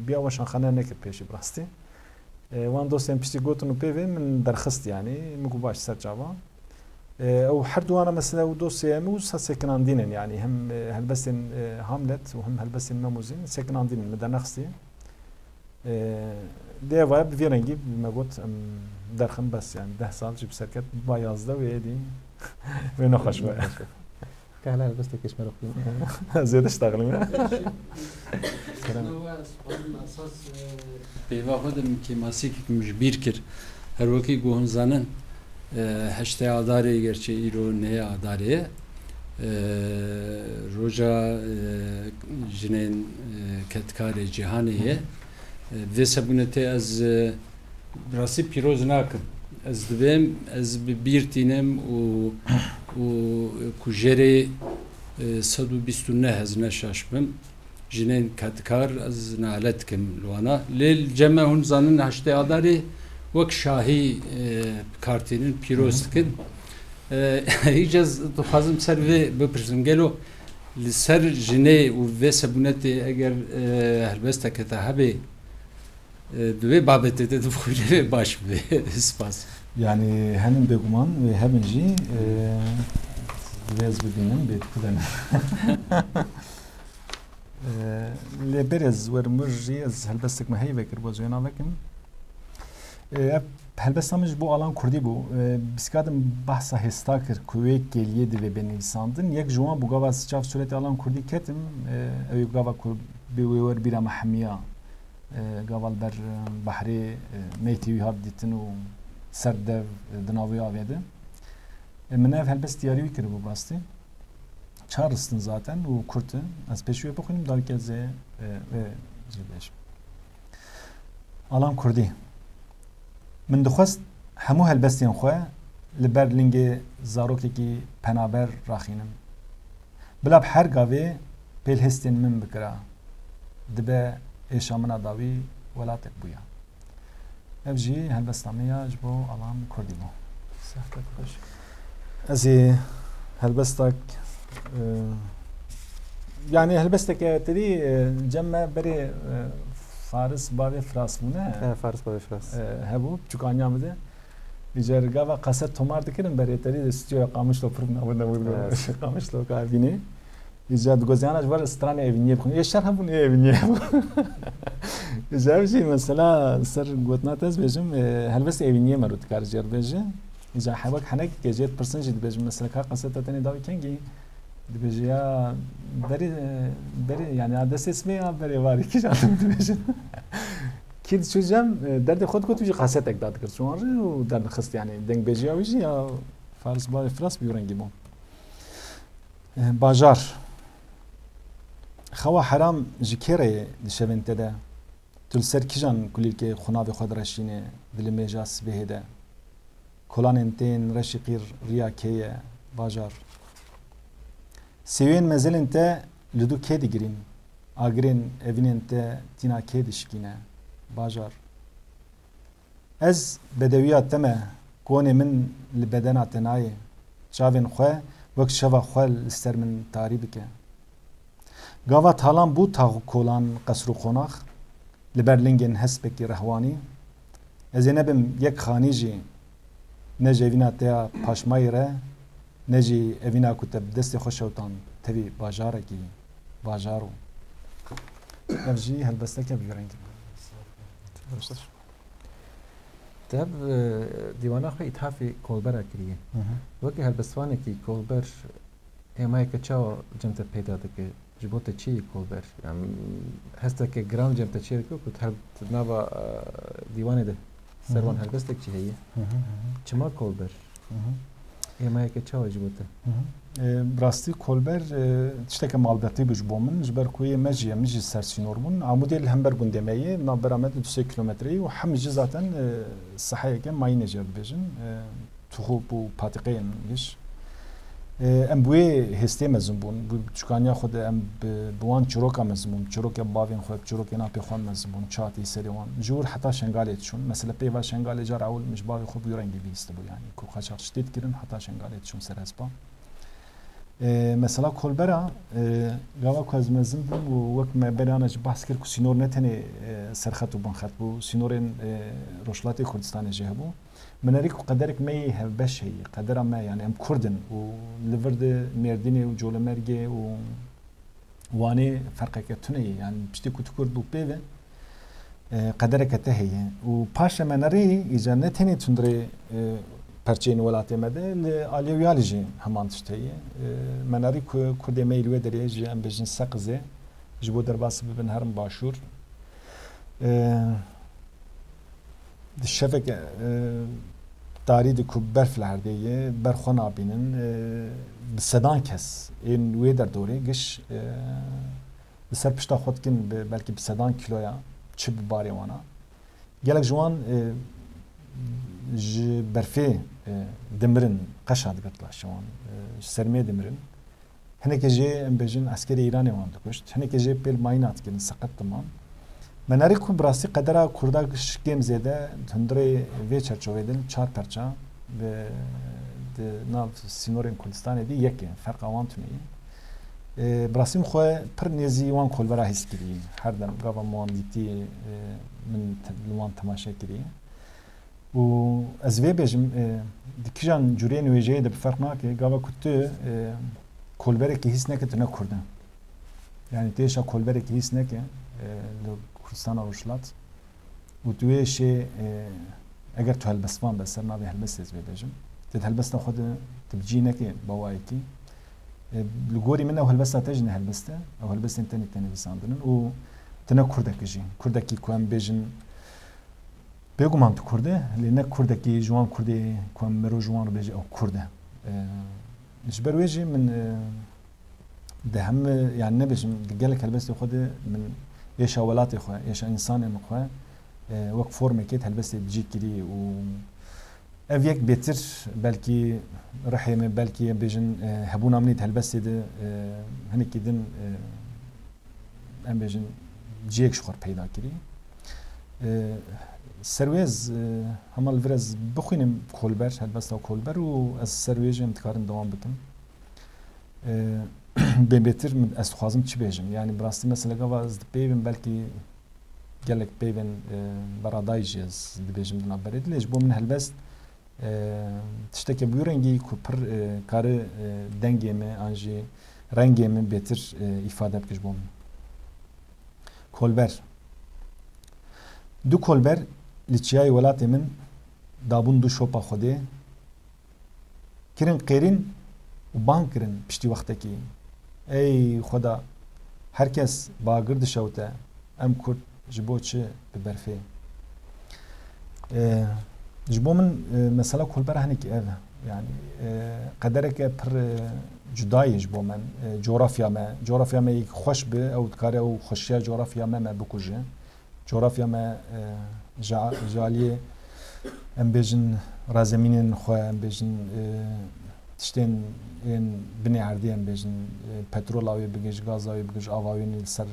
Speaker 3: بیا وشان خانه نکرد پیشی براستی وان دوستم پشتی گوتن و پیوی من درخست یعنی مگو باش سر جواب او هر دوانا مثلا و دوستی امو سکنان دینن یعنی هم هلبسن هاملت و هم هلبسن مموزین سکنان دینن مدن نخستی دیه وای بیرنگی مگوت درخم بس یعنی 10 سال جب سرکت با 11 و یدی و نخوش باید
Speaker 2: که حالا بس تکش مرخیم
Speaker 3: زیاد اشتغلیم
Speaker 1: اساس پیوا خودم که ماسیک مجبیر کرد هر وکی گوهن زنن هشته آداره گرچه ایرو نه آداره روژا جنین کتکار جهانیه و سبونته از راسی پیروز نکم از دویم از بیرتینم و کجری 129 هزینه شاشبم جنین کتکار از نالت کم لوانا لیل جمع هون زنن هشته آداری وک شاهی کارتینن پیروز کن هیچ از دخوازم سر و بپرسم گلو لسر جنه و سبونته اگر هلبسته کتاهبه دوی بابته ده دفعه باش به اسپاس
Speaker 3: yani hemen beguman ve hemen ji vez bibinin bet kudan le berez ver murji az helbestek ma hey vekir bozuyana vekim helbesamız bu alan kurdi bu biskadım bahsa hestakir kuvvet geliyedi ve beni sandın yek juan bu gava sıçaf sureti alan kurdi ketim ev gava kur bir ver bir mahmiya قبل بر بحری میتی هات دیتن و سرد دناوی آویده من ev helbest diyarı کرد bu bastı çağrıstın zaten o kurtu az peşiye bakayım dalkeze ve zilbeş alan kurdi من دخست همو helbestiyan خو لبرلینگ زاروکی کی پنابر راخینم بلاب هر گاوی پیل هستین من بکرا دبه ایشامنا داوی ولاتک بویا افجی هلبستانیا جبو علام کردی بو
Speaker 2: صحتك خوش
Speaker 3: ازی هلبستك يعني هلبستك تدي جمع بري فارس بابي فراس بونه
Speaker 2: فارس بابي فراس
Speaker 3: هبو چوکانیا مده دیگر گاوا قصد تومار دکرم بري تدي استیو قامش لو پرنا ودنا قامش لو کابینه İzad gözyanaj var strane eviniye bkhun ye şerh bun eviniye İzad şey mesela ser gotnat az bejim helbes eviniye marut kar jer beje İzad habak hanek gejet person jid bejim mesela ka qasata tani davi kengi beje ya beri yani adres ismi ya beri var ki janım beje kid çözem derde khod ko tuji qasat ekdad kir sonra o derd khast yani deng beje ya wiji ya fars ba fras biurengi bon bajar خوا حرام جکره دشوین تده تل سر کیجان کلیل که خناب خود رشینه دل میجاس بهده کلان انتین رشقیر ریا کیه باجار سوین مزل انته لدو کی دیگرین آگرین اوین انته تینا کی دشکینه باجار از بدویات تمه کونه من لبدنات نای چاوین خواه وقت شوا خواه استر من تاریب که گاوا تالان بو تاغ کولان قصر و خوناخ لبرلینگن هسپکی رهوانی از نبم یک خانی جی نجی اوینا تیا پاشمایی ره نجی اوینا کتب دست خوشوتان تبی باجاره کی باجارو افجی هلبسته که بیرنگی
Speaker 2: تاب ديوانا خو إتحافي كولبرا كريه وكي هالبسواني كي كولبر ما يكتشاو جمت بيدا دك جبوت تشي كولبر يعني هستا كي جراوند جمت تشي كنت هل نابا ديواني ده سروان هالبستك شي هي چما كولبر ما يكتشاو جبوته
Speaker 3: براستی کولبر تشتک مالباتی بج بومن جبر کوی مجی سرسینور بون عمودی همبر بوندمیه نابرامت 2 کیلومتری و هم zaten sahaya ke mayne cer bejin tuhu bu patiqeyn giş em bu heste mezun bun bu çukanya xod em buan çuroka mezun çuroka bavin xod çuroka na pe xon mezun çati seriwan jur hatta şengalet şun mesela peyva şengale jar awul mish bavi xob yurengi bist bu yani ku qaçaq ştet kirin hatta şengalet şun serespa mesela kolbera gava kozmezin bu vak me beranaj bahs kir ku sinor netene serxat u banxat bu sinoren roşlati Kurdistan jehbu مناري قدرك ما يهبش هي قدر ما يعني ام كردن وليفرد مرديني وجول مرجي واني فرقك تني يعني بشتي كنت كرد بيبه قدرك تهي وباشا مناري اذا نتني تندري پرچین ولات مده الیویالجی همان تشتهی مناری کرد میلوی دریج ام بجن سقزه جبو درباس ببن هرم باشور دشفك تاريد كبر في العردية برخنا بينن بسدان كس إن ويدر دوري قش بسر بشتا خود كن بلكي بسدان كيلويا تشب باري وانا جالك جوان برفي دمرن قشاد قتلا شوان سرمي دمرن هناك جي ام بجن عسكري ايراني وان دكشت هناك جي بيل ماينات كن سقط تمام مناری کو براستی قدرا کردا شکم زده تندری وی چرچویدن چهار پرچا به ناو سینورین کردستان دی یکی فرق آوان تونی براستی مخواه پر نیزی وان کلبرا حس کردی هر دم قبل موان دیتی من لوان تماشا کردی و از وی بیجم دیکجان جورین ویجه ده بفرق ناکه قبل کتو کلبری که حس نکه تونه کردن یعنی تیشا کلبری که حس نکه کردستان روشلات و توی شی اگر تو هلبستوان بسر ناوی هلبست از بیجم تد هلبست خود تبجینه که باوایی کی لگوری من او هلبست تجنه هلبسته او هلبست انتنی تنی بساندنن و تنه کردکی کردکی کوام بیجن بگم هم تو کرده لینه کردکی جوان کردی کوام مرو جوان رو بیجه او کرده نشبرویجی من ده هم يعني نبيجم قالك هلبست خود من ايش اولاتي خو ايش انسان مخو وقت فورم كيت هلبست بيجي كري و افيك بيتر بلكي رحيم بلكي بيجن هبونا منيت هلبست ده هني كدن ام بيجن جيك شخور پیدا كري سرويز هم الفرز بخوينم كولبر هلبست كولبر و از سرويج امتكارن دوام بكم ben betir az xwazim çi bêjim yani birastî mesela gava ez dipêvim belkî gelek pêvên beradayî jî ez dibêjim di navberê dilê ji bo min helbest tiştekê bu rengî ku pir kare dengê me an jî rengê min bêtir îfade bike ji bo min kolber du kolber li çiyayê welatê min dabûn du şopa xwedê kirin qêrîn û ban kirin piştî wextekî ey خدا herkes bagir dişewte em Kurd ji bo çi bi berfê ji bo min mesela kolbera hinekî ev yani qedereke pir cudayî ji bo min coğrafya me xweş bi ew dikare ew xweşiya coğrafya me bikuje coğrafya me jaliyê em bêjin razemînên xwe em bêjin tiştên yên binê erdî em bêjin petrol awê bigij gaz awê bigij av awê ser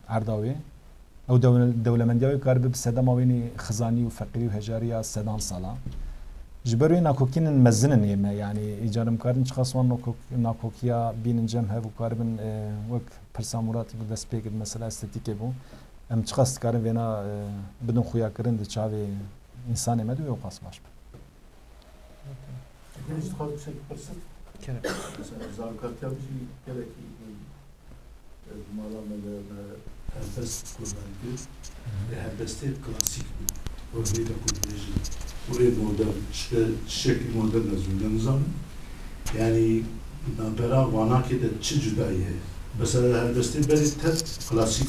Speaker 3: erda wê ew dewlemendiya wê kar bi sedema wênî xizanî û feqîrî û hejariya sedan sala ji ber wê nakokînin mezinin ê me yani îcarim karin çiqas wan nakokiya bînin cem hev û karibin wek pirsa muratî bi dest pê kir mesela estetîkê bû em çiqas dikarin vêna bidin xuyakirin di çavê însanê me de wê pas baş be
Speaker 6: Genç tuhalı bir şey yaparsak, mesela zarukatya bir şey gerekli mallarla ve herbest kullanılıyor ve herbeste klasik bir وهي تكون بيجي وريد مودرن شكل مودرن زوجة نظام يعني نابرا وانا كده تشي جدائية بس هذا بس تبري تهت كلاسيك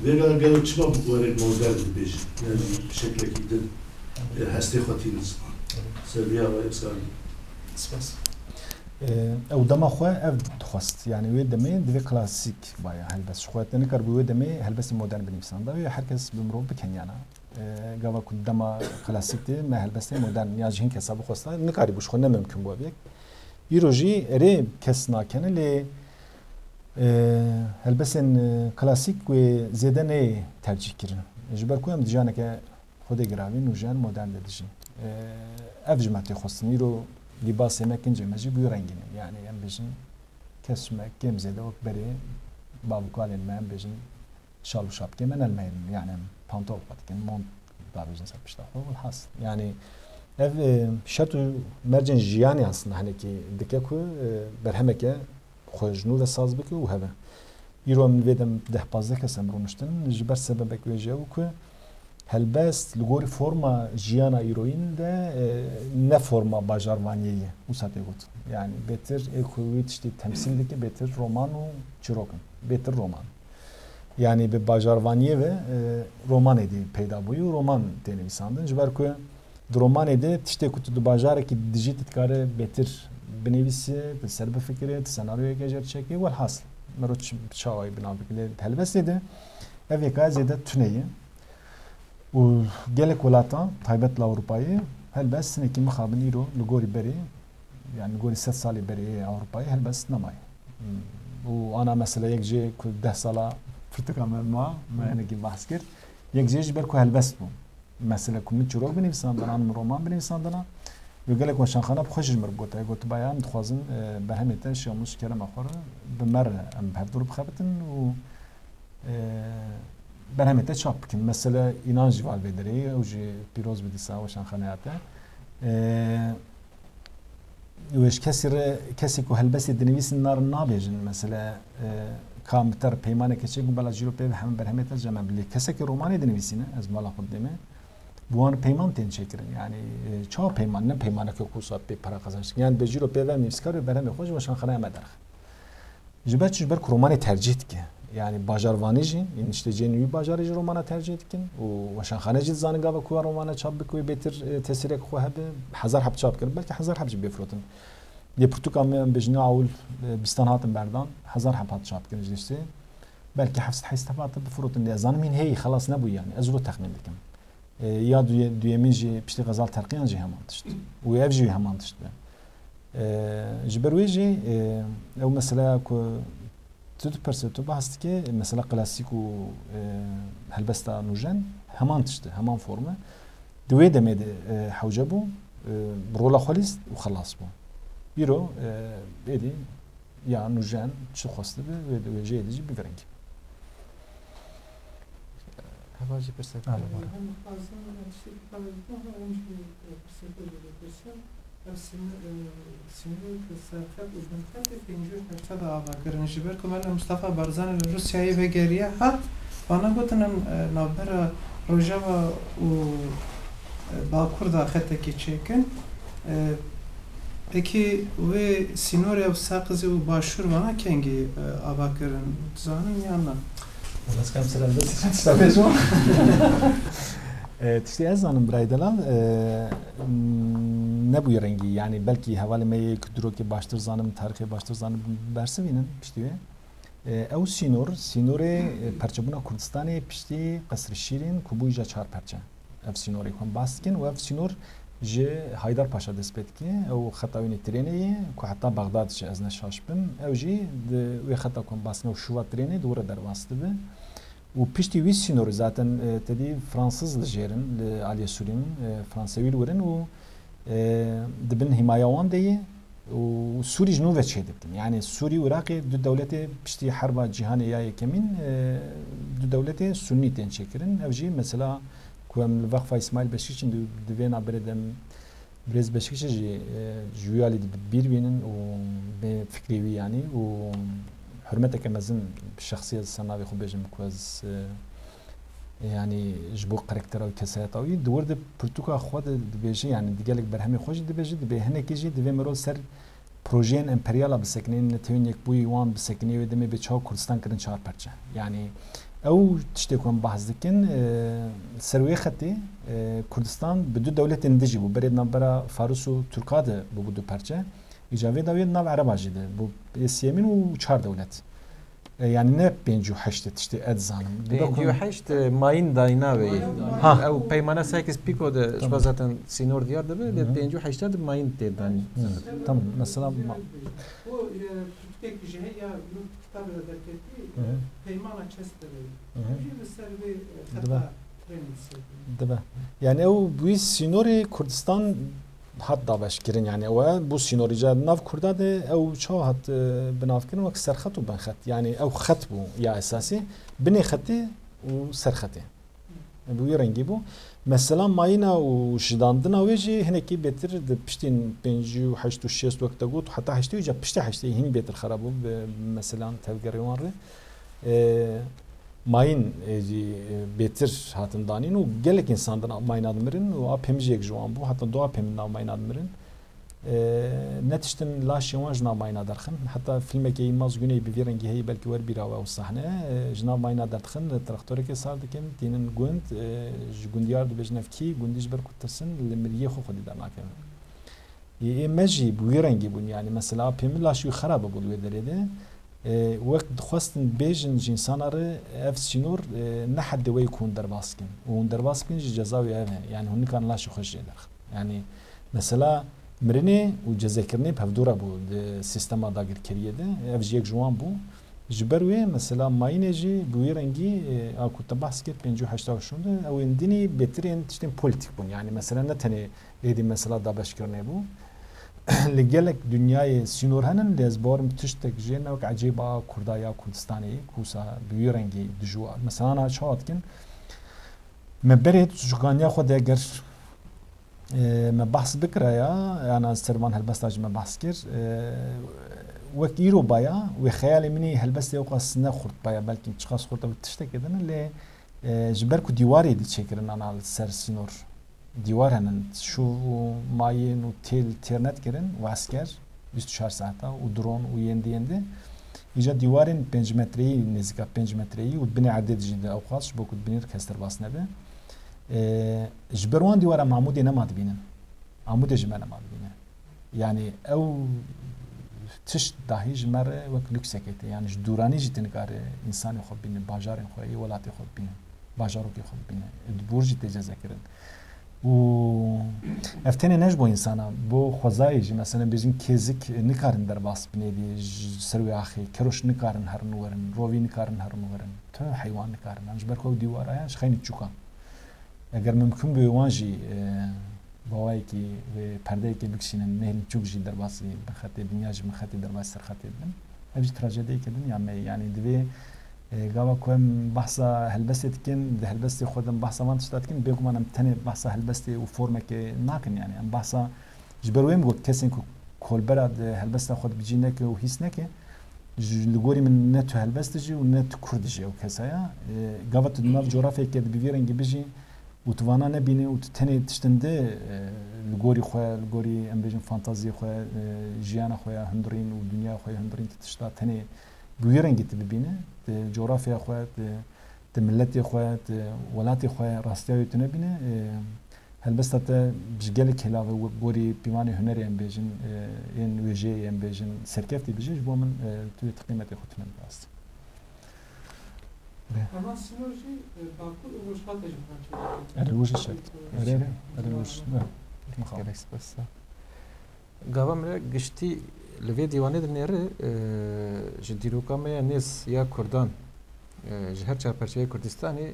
Speaker 6: ولا ويجا قالوا تشبه وريد مودرن بيجي يعني بشكل كده هستي خطين نظام سبيا وإبصار
Speaker 3: سپاس او دما خو اف دخواست يعني وی دمه دوی کلاسیک بایا هلبس خوات نکر بو دمه هلبس مدرن بنویسان دا هر کس بمرو بکن یانا گاوا کو دما کلاسیک دی ما هلبس مدرن یا جهین حساب خواستا نکاری بوش خو نه ممکن بو بیک ایروجی ری کس ناکنه لی هلبسن کلاسیک و زیاده نه ترجیح کردن جبر کوام دیجانه که خود گراوی نوجان مدرن دیجی اف جماعتی خواستنی رو لباس مكن جمجي بيرنجين يعني ام بيجن كسمك كم زيادة وكبري بابو قال المهم بيجن شال وشاب كمان المهم يعني بانتو كان مون بابيجن سبشتاخو والحاصل يعني اف شرط مرجن جياني اصلا هنيكي دكاكو برهمك خوجنو و ساز بك وهذا يرو من فيدم ده 15 كسم رونشتن جبر سببك وجاو كو هلبست لغور فرما جيانا ايروين ده نه فرما باجاروانية وساتي قلت يعني بيتر اكويت تشتي تمثيل دكي بيتر رومان و چروكن بيتر رومان يعني بباجاروانية و رومان ادي پیدا بوي رومان تنویساندن جبر كو رومان ادي تشتي كنت دو باجار كي ديجيت تكاره بيتر بنويسي بسرب فكره سيناريو يجر تشكي والحاصل مروتش شاوي بنابك هلبست ده افيكا زيده تنيه و gelek ولata taybet Avrupa'yı helbest neki mixabin îro li gorî berê yani gorî 7 salê berê Avrupa'yı helbest nemay û ana mesela yek jê ku 10 sala pirtika me ma henekî behs kir yek jê ji ber ku helbest bû mesela ku min çîrok binivîsandina min roman binivîsandina ve gelek weşanxana xweş ji mir gotiye got bayan dixwazin berhemê te şemus kerema xwe re bi me re em hevdûr bixebitin û برهمته چاپ کن مثلا اینان جوال بدری او جی پیروز بدی سا و شانخانهاته وش کسی که هلبسی دنیویس نار نابیجن مثلا کامتر پیمانه کشی گم بالا جیرو پی هم برهمته جمع بلی کسی که رومانی دنیویسینه از مالا خود دیمه بوان پیمان تین چکرن یعنی چا پیمان نه پیمانه که کوسات پی para kazançtık yani be jiro pe ve nivskar berheme xoş ve şanxanaya medarx jibet jber romani tercih ki yani bajarvanıcı işte cenüyü bajarıcı romana tercih etkin o şanxaneci zanıga ve kuva romana çap bikoy betir tesirek xohabe hazar hab çap kır belki hazar habci befrotun ye Portugal bejna aul bistan hatın berdan hazar hab hat çap kır işte belki hafs haystabat befrotun ya zanmin hey خلاص ne bu yani azru tahmin etkim ya düyeminci pişti gazal terqiyan cihamantıştı o evci cihamantıştı جبرويجي او مثلا كو تدبرسيتو باستكي مثلا كلاسيكو هلبستا نوجن همان تشتي همان فورمه دوي دمد حوجبو برولا خالص وخلاص بو يرو ادي يا نوجن شو خاصته به جيدي جي بفرنك
Speaker 2: هواجي برسك سینوی سرخط و بنخط پینجور هشتاد آوا کردن جبر کمال مصطفى بارزان روسیایی بگریه ها وانا گفتن نابر روجاوا و باکور دا خطه کی چکن peki ve sinore sakızı و başur وانا کنگی آوا کردن زانم یا نه
Speaker 3: بس كم سنة بس تستفيدوا تشتي أزانم برايدلال نبوي رنگی yani belki havale me kudro ki baştır zanım tarihi baştır zanım bersevinin pişti ev sinore parçabuna Kurdistan'e pişti Qasr Şirin kubuja çar parça ev sinore kon baskin ve ev sinor je Haydar Paşa despetki ev xatavini treni ku hatta Bağdat je azna şaşbim ev ji ve xata kon baskin ev şuva treni doğru dervastı ve و پشتی وی سینور zaten تدی Fransız لجرن علی سورین فرانسوی ورن و دبن himayawan deyi و سوری جنو ve çediptin yani Suri Irak'ı du devleti pişti harba cihan ya kemin du devleti Sünniten çekirin evji mesela kuam vakfa İsmail Beşikçin devena beredem biraz Beşikçi juyali birbirinin o be fikri yani o hürmetek emezin şahsiyet sanavi xubejim kuz يعني جبو قركتر او كسات او دورد برتوكا خود دبيجي يعني ديالك برهمي خوش دبيجي دبي هنا كيجي دبي مرو سر بروجين امبريالا بسكنين تونيك بوي وان بسكني ودمي بتشاو كردستان كرن شهر برچه يعني او تشتكون بحث دكن سروي خطي كردستان بدو دولة اندجي بو بريد نبرا فارس و تركاد بو بدو برچه اجابه دوية ناو عربا جيده بو سيمين و 4 دولت يعني نه 58 تشتي ادزانم
Speaker 2: 58 ماين دايناوي
Speaker 3: ها
Speaker 2: او بيمانا سايكس بيكو ده شبه زاتن سينور ديار ده 58 ماين تداني
Speaker 3: تمام مثلا
Speaker 4: و تك جهية من كتاب دركتي بيمانا تشستري في بالسلبي خطا
Speaker 3: دبا يعني او بوي سينوري كردستان هات دابش كرين يعني او بو سينوري جا ناف كرداد او شو هات بناف كرين وك سرخط و بنخط يعني او خط بو يا اساسي بني خطي و سرخطي بو رنگي بو مثلا ماينا و شداندنا ويجي هناكي بيتر بشتين 58 و 6 وقت قوت حتى 8 جا بشتي 8 هين بيتر خرابو مثلا تفقريوان ري ماين جي بيتر هاتن دانين و gelek insandan mayn admirin و apemjek juan bu hatta doğa pemna mayn admirin netiştin laş yawan mayn adarxın hatta filmeke imaz güney bir rengi hey belki var bir hava o sahne jna mayn adarxın traktöreke sardıken tinin gund gundiyar de bejnefki gundiş ber kutasın lemriye xo xodi da maken meji bu rengi bun yani mesela pemil laş yu xarab bu derede وقت خواستن بیجن جنساناره اف سینور نه حد وی کون در باسکن و اون در باسکن جزاوی اوه يعني هنی کان لاش خوش جدر يعني مثلا مرنه و جزا کرنه بهدورا بو سیستما داگر کریه ده اف جیک جوان بو جبروی مثلا ماینه جی بوی رنگی اکوت بحث کرد 58 شونده او اندینی بهترین تشتین پولیتیک بون يعني مثلا نه تنه ایدی مثلا دابش کرنه بو لجلك دنياي سينور هنن لازبارم تشتك جينا وك عجيبة كردايا كردستاني كوسا بيورنجي دجوا مثلا أنا شاهد كن مبرد شغانيا خود اگر ما بحث بكرايا أنا سرمان هالبستاج ما بحث كر وك يرو بايا وخيالي مني هالبست يوقع سنة خرط بايا بلكن تشخاص خرط أو تشتك إذن اللي جبركو ديواري دي تشكرن أنا على السر سينور دیوار هنن شو ماین و ترنت کردن و عسکر 24 ساعته و درون و یندی ایجا دیوارن 5 متری نزدیک 5 متری و بنی عدد جدید اوقاتش با کد بنیر کستر باس نبه جبروان دیوار معمودی نماد بینن عمود جمع نماد بینن يعني او تش داهی جمره وک لوکسکته يعني دورانی جتن کار انسان خود بینه باجار خوی ولات خود بینه باجارو کی خود بینه برج تجزا کردن و افتنه نجبو insana bu xwazayê mesela bizim kezik nikarin derbas binêdî serwê axê keroş nikarin herin werin rovî nikarin herin werin tu heywan nikarin ji ber ku dîwara ji xeynî çûkan eger mümkün bê wan jî bawayekî vê perdeyekê bikişînin nehîlin çûk jî derbasî bi xetê dinya ji min xetê derbasî ser xetê bidin ev jî trajediyek din ya me yani divê قاوا كم بحثا هالبستي تكين هالبستي خودم بحثا ما تشتاتكين بيكم أنا متني بحثا هالبستي وفورمك ناكن يعني أم بحثا جبرويم قلت كسين كل برد هالبستا خود بيجينك وهيسنك لجوري من نت هالبستجي ونت كردجي أو كسايا قاوا تدمر جغرافيا كده بيفيرن جبيجي وتوانا نبيني وتتني تشتنده لجوري خويا لجوري أم بيجن فانتازي خويا جيانا خويا هندرين ودنيا خويا هندرين تشتات تاني بيرن جت ببينه جغرافيا خوات تملتي خوات ولاتي خوات راستيا تنبينه هل بس بجلك هلا بوري بيماني هنري ام بيجن ان ويجي ام بيجن سركفتي بيجي بو من تو تقييمات خوتنا باس
Speaker 4: اما سينورجي باكل وشحال تجربه
Speaker 3: هذا الوجه الشكل هذا الوجه
Speaker 2: جالكس بس قاوا من قشتي لفي ديواني دنيره جديرو كما ناس يا كردان جهر چا پرچه کردستانی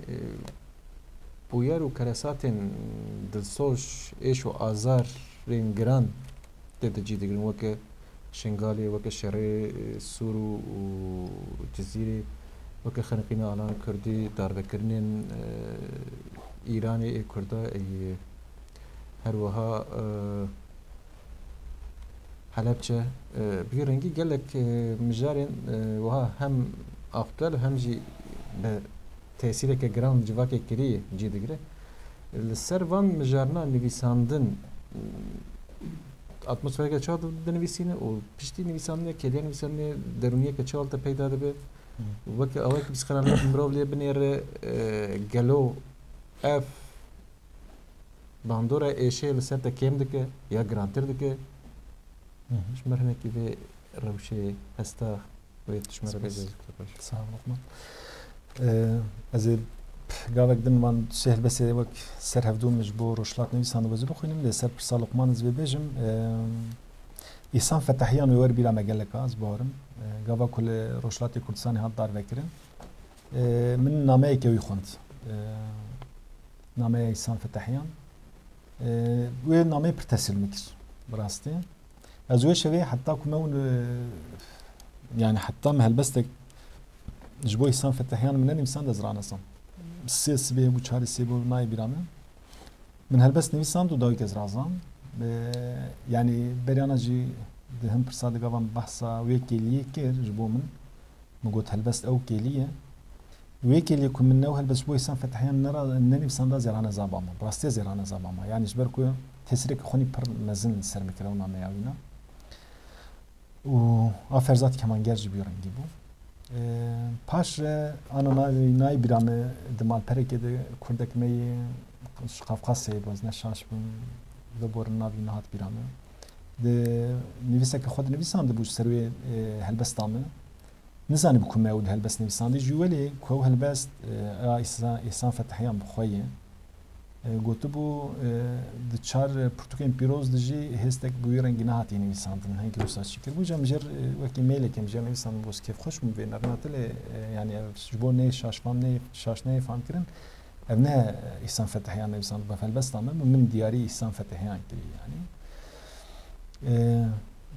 Speaker 2: بویر و کراساتن دلسوش ایش و آزار رین گران تد جدیگرن وک شنغالی وک شری سورو و جزیره وک خنقین آلان کردی داربکرنین ایرانی کردا هر وها حلبچه بيرنجي قال لك مجارين وها هم أقتل هم جي تأثیرێک کە گران civakê kiriye cî digire li ser van mijarna nivîsandin atmosfereke çawa dinivîsîne û piştî nivîsandinê kêliya nivîsandinê derûniyeke çawa te peyda dibe weke awayekî pîsxeranek mirov lê binêre gelo ev bandora êşê li ser te kêm dike ya girantir dike ji me hinekî vê rewşê hesta wê tişmere bêje
Speaker 3: Sağ ol Lokman. Ez ê gavek din van şê helbestê wek serhevdûn min ji bo rojhilatnivîsan dibêje bixwînim lê ser pirsa Lokman ez vê bêjim İhsan Fetahiyan wê werbîra me geleka ez barim gava ku li Rojhilatê Kurdistanê hat darvekirin min nameyeke wî xwend nameya İhsan Fetahiyan wê nameyê pir tesîr mikir bi rastî ez wê şevê heta ku me yani heta me helbestek ji bo İhsan Fetahiyan min nenivîsan ez ranesan sê sibê bû çarê sê bû nayê bîra me min helbest nivîsand û dawî kez razan yani beryana jî di hin pirsa digavan behsa wê kêliyê kir ji bo min got helbest ew kêliye wê kêliye ku min new helbest ji bo İhsan Fetahiyan nenivîsanda zêrane zabama bi rastî zêrane zabama yani ji ber ku tesîreke xwenî pir mezin ser mikire ew nameya wî ne û a Ferzat Kemanger jî bî rengî bû paş re ana nayê bîra me di malperekê de kurdek me yê ji Qafqasyayê baz ne şaş bûn veborin navî nehat bîra me di nivîseke xwe dinivîsandibû ji ser wê helbesta me nizanî ku me ew di helbest nivîsandî ji welê ku ew helbest İhsan Fetahiyan bi xwe ye gotibû di çar pirtûkên pîroz de jî hêstek bi wî rengî nehatî nivîsandin hengî wisa çî kiribû cem jêr wekî mailekê min jêr nivîsandin bû kêfxweş min vê nernate lê yani ji bo nê şaşneyê famkirin ev ne İhsan Fetahiyan nivîsand bi helbesta me min diyarî İhsan Fetahiyan kirî yani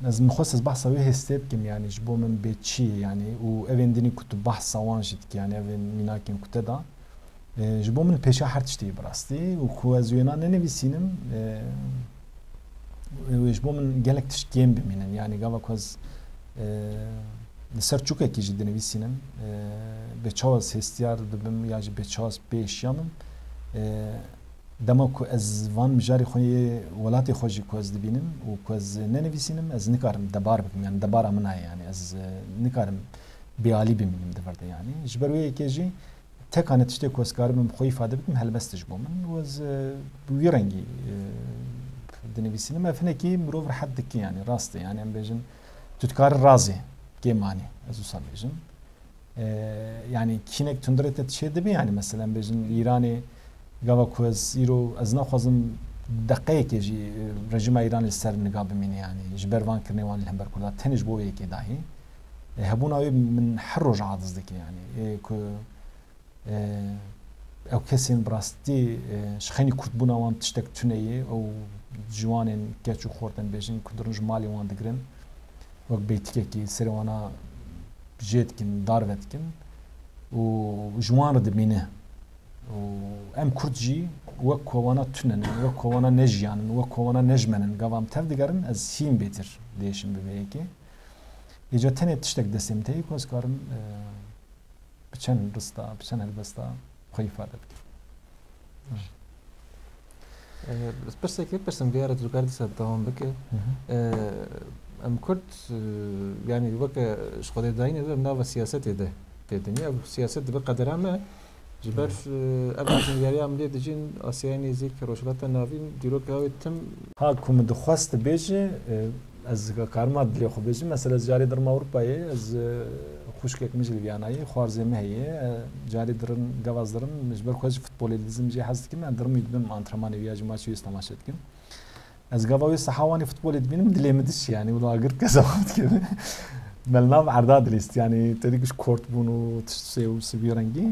Speaker 3: ez min xwest ez behsa wê hêstê bikim yani ji bo min bêçî yani û evên dinî ku tu behsa wan jî dikî yani evên mînakên ku te da ji bo min pêşa her tiştî bi rastî û ku ez wêna nenivîsînim ji bo min gelek tişt kêm bimînin yani gava ku ez li ser çûkekî jî dinivîsînim bêçawa ez hêstiyar dibim ya jî bêçawa ez pêşiya min dema ku ez van mijarê xwe yê welatê xwe jî ku ez dibînim û ku ez nenivîsînim ez nikarim debar bikim yani debara min naye yani ez nikarim bêalî bimînim di verde yani ji ber wê yekê jî tekane tiştê ku ez karibim bi xwe îfade bikim helbest ji bo min û ez bi wî rengî dinivîsînim ev hinekî mirov rehet dikî yani rast e yani em bêjin tu dikarî razê kêmanî ez wisa bêjim yani kînek tundirê te tişê dibî yani mesela em bêjin Îranê gava ku ez îro ez naxwazim deqeyekê jî rejima Îranê ser niga bimîne yani ji ber vankirinê wan li hember Kurda tenê ji bo wê yekê dahî hebûna wê min her roj adiz dike yani ku ew kesên bi rastî ji xenî Kurdbûna wan tiştek tuneyê ew ciwanên keç û xort em bêjin ku dirin ji malê wan digirin wek bêtikekî serê wana jê dikin dar vedikin û ji wan re dibîne em Kurd jî wek ku wana tunenin wek ku wana nejiyanin wek ku wana nejmenin gavam tev digerin ez hîn bêtir dêşim bi vê yekê êca tenê tiştek destê min teyî ku ez karim biçen rista biçen helbesta xwe îfade bikim
Speaker 2: Pirsekê pirsim vê re tu dikar dîsa dewam bike em Kurd yani weke ji xwedêdayînê de nava siyasetê de tê dinî ev siyaset dibe qedera me ji ber ev yariya milê dijîn Asyayê nêzik rojhilata navîn dîrokê ew tim
Speaker 3: ha ku min dixwast bêje ez karima dilê xwe bêjim mesela ez carê dirim Ewropayê ez xuşkek min jî li Vîyanayê xwarzê me heye carê dirin gevaz dirin ji ber ku ez ji futbolê dizim jê hez dikim em dirim dibim antrenmanê wî ya ji maçê wî temaşe dikim ez gava wê seha wanê futbolê dibînim dilê min diş yani wilo agir keza dikeve melnav erda dilîst yani tedî kuş kort bûn û tiştê û sivî rengî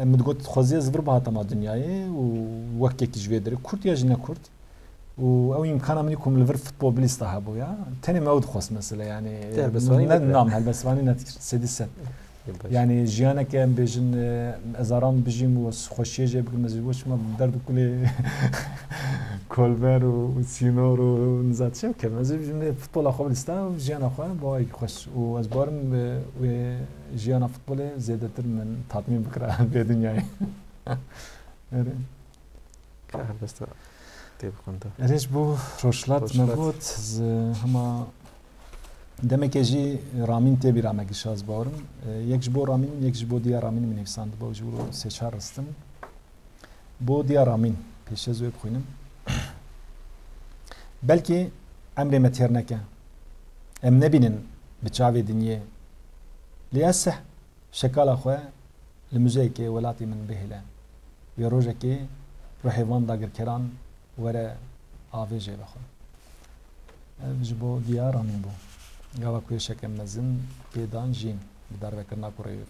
Speaker 3: em min got xwezî ez vir bihatema dunyayê û wekekî ji vê derê Kurd ya jî ne Kurd û ew imkana min ku min li vir futbol bilîsta hebû ya tenê me ew dixwest mesela yani nam helbestvanî netikir sedî sed yani jiyaneke em bêjin ez aram bijîm û xweşiyê jê bikim ez ji bo çima derdi kulê کلبر و سینور و نزد شم که از این فوتبال خوابستان و جیان خوان باید خوش و از بارم و جیان فوتبال زیاده تر من تطمین بکره به دنیای.
Speaker 2: که هلبست تیب خونده.
Speaker 3: ریش بو روشلات نبود هما demek ki ramin te bir amek şaz bağırım. Yek bo ramin, yek bo diğer ramin mi nefsandı. Bu juro seçer rastım. Bu diğer ramin peşe zöp koyunum. Belki emre meterneke. Em ne binin biçave dinye. Liyaseh şekala xoya لمزيكي ولاتي من بهلا يروجكي روحيوان داگر كران وره آویجه بخون. بجبو دیار آمین بو. گاوا کوی شکم نزن پیدان جین بدار وکرنا کوریه.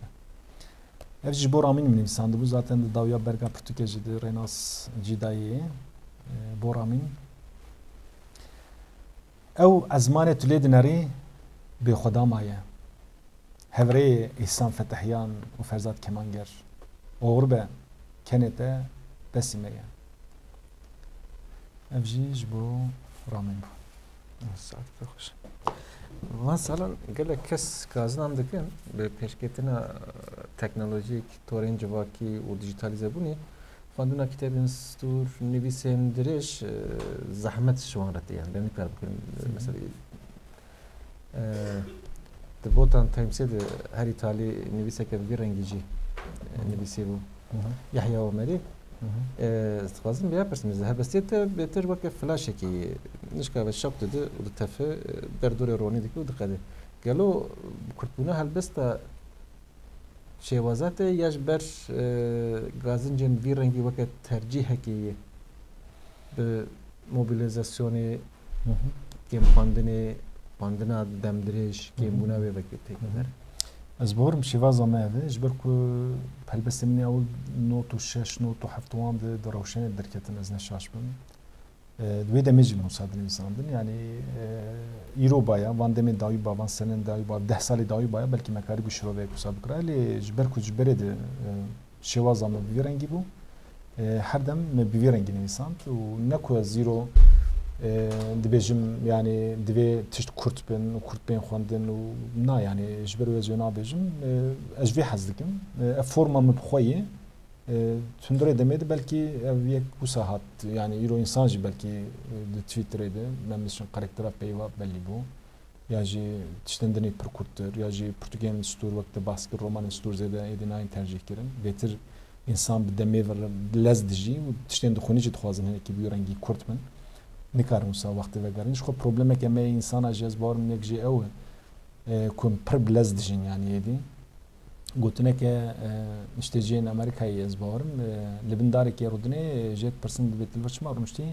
Speaker 3: بجبو آمین منیم ساند بو zaten داویا برگا پرتوکیجی دی ریناس جدایی بو آمین. او ازمان تولید نری به خدا مایه. هفری إحسان فتحيان وفرزات كمانجر وغربة كانت بسيمية أفجيج بو رامين بو
Speaker 2: ساعت خوش مثلا قال لك كس كازن عندكن بپیشکتنا تکنولوژیک تورین جواکی و دیجیتالیزه بونی خواندنا کتابین ستور نویسندرش زحمت شوانرتی yani ben nikar bakın mesela Botan temsil her İtali nivise bir rengici nivisi bu. Yahya Omeri. Stfazım bir yaparsınız. Her basite beter bak flash ki nişka ve şap dedi o da tefe berdure roni dik o da kade. Galo kurtuna hal basta şevazate yaş ber gazincin bir rengi vakit tercih ki به mobilizasyonu kim pandını pandına demdiriş kim buna ve vakit tekrar.
Speaker 3: از بورم شیوازا ماوه جبر کو هلبسته منی اول نوت و شش نوت و هفت وان ده دروشن درکتن از نشاش بم دوی دمیجی مصادره insandım yani ایرو بایا وان دمی دایی با وان سنن دایی با 10 سالی دایی بایا بلکه مکاری گشرو به حساب کرای جبر کو جبر ده شیوازا مو بیرنگی بو هر دم بیرنگی insan و نکو زیرو dibêjim yani divê tişt kurt bin û kurt bên xwendin û na yani ji ber wê zû nabêjim ez vê hez dikim ev forma min bixweyê tundurê demê de belkî ev yek wisa hat yani îro insan jî belkî di Twitterê de me mişin qerektira peyva belî bû ya jî tiştên dinê pir kurttir ya jî pirtûkên stûr wekte bahs kir romanên stûr zêde êdî nayên tercih kirin vêtir insan bi demê ve lez dijî û tiştên dixwînî jî dixwazin hinekî bi rengî kurt bin نکارم سا وقتی وگرنش خب پروبلمه که می انسان اجاز بارم یک جی اوه کن پر بلز دیجین یعنی یدی گوتنه که نشتیجین امریکایی از بارم لبنداری که رودنه جیت پرسن دبی تلوش ما رمشتی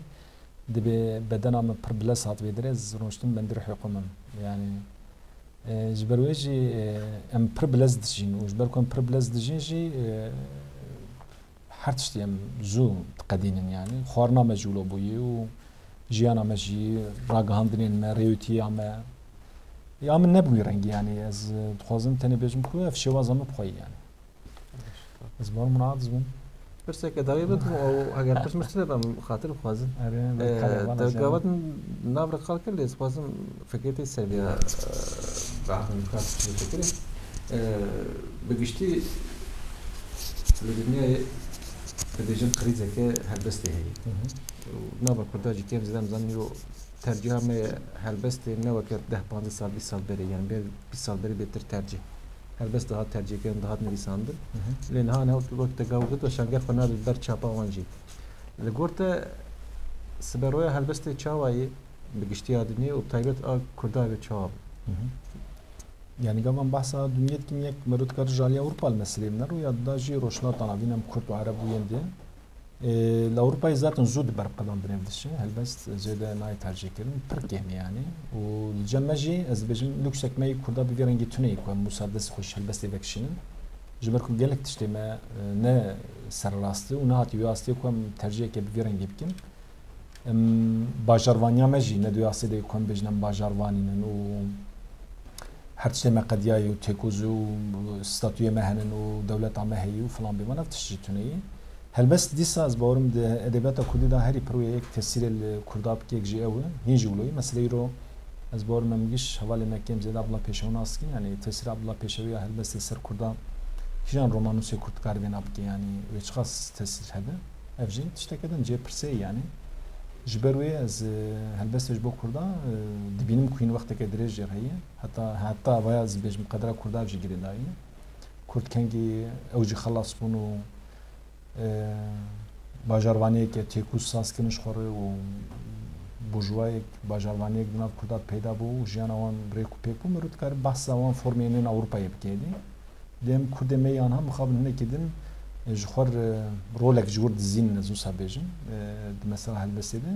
Speaker 3: دبی بدن آم پر بلز هات ویدره از رمشتم بندر حقوقم yani جبرویجی ام پر بلز دیجین و جبر کن پر بلز دیجین جی هر تشتیم زو قدینن yani خورنا مجولو بویی و جیانا مجی راگهاندنین ما ریوتی ama یا من نبوی رنگی yani از خوازم تنی بیشم کوی افشوازم بخوایی yani از بار منعاد زبون
Speaker 2: برسه که دایی بود و اگر پس مرسله بام خاطر خوازم دقیقاً نابر خال کرد از خوازم فکرتی سربیا راهم میکرد فکری بگشتی لدنیا بدیجن خریزه که هر بسته هی نابر کرداجی کم زدم زنی رو ترجیح همه هلبسته نوا کرد 10-15 سال 20 سال بری yani 20 سال بری بهتر tercih هلبست daha tercih کردن daha نویسنده لین ها نه وقت گاوگت و شنگر فناد در چاپا وانجی لگورت سبروی هلبسته چاوایی بگشتی آدمی و تایبت کردای چاو
Speaker 3: yani gavan bahsa dünyet kim yek merut kar jaliya Avrupa meselem nar ya da ji roşna tanavinem Kürt ve Arap uyende Avrupa zaten zud berqadan benevdişi helbest zede nay tercih kerim Türkiye yani o cemaji az bejim lüksek meyi kurda bir rengi tüney ko musaddes hoş helbest evekşinin jiber ku gelek tişteme ne serrastı u nati yasti ko tercih ke bir rengi bikin bajarvanya meji ne duyası de kon bejnem bajarvaninin o her şey mekadiyayı و تکوزو ستاتوی مهنن و دولت عمهی و فلان بیمان افتشی تونی هلبست دیسا از باورم ده ادبیات کردی دا هری پروی یک تفسیر کرداب که جی اوه هیچ جولوی مثلا رو از باورم میگیش حوالی مکیم زیاد عبدالله پیشوی ناسکی یعنی تفسیر عبدالله پیشوی هلبست سر کردام هیچان رومانوسی کرد کاردن ابکی یعنی ویچخاص تفسیر هده افجین تشتکدن جی پرسی یعنی جبروی از هلبست جبو کردا دبینم کوین وقت که درج جرهیه حتی باید از بیش مقدار کردا جی گریدایی کرد کنگی اوجی خلاص بونو باجاروانی که تیکوس ساز کنش خوره و بوجوای باجاروانی که ناف کردات پیدا بو جیان آن بریکو پیکو مرد کار بحث آن فرمینن اروپایی بکیدی دیم کرد میان هم مخابن هنه کدن جخور رولك جورد زين نزوسها بيجن مثلا هالبسيدة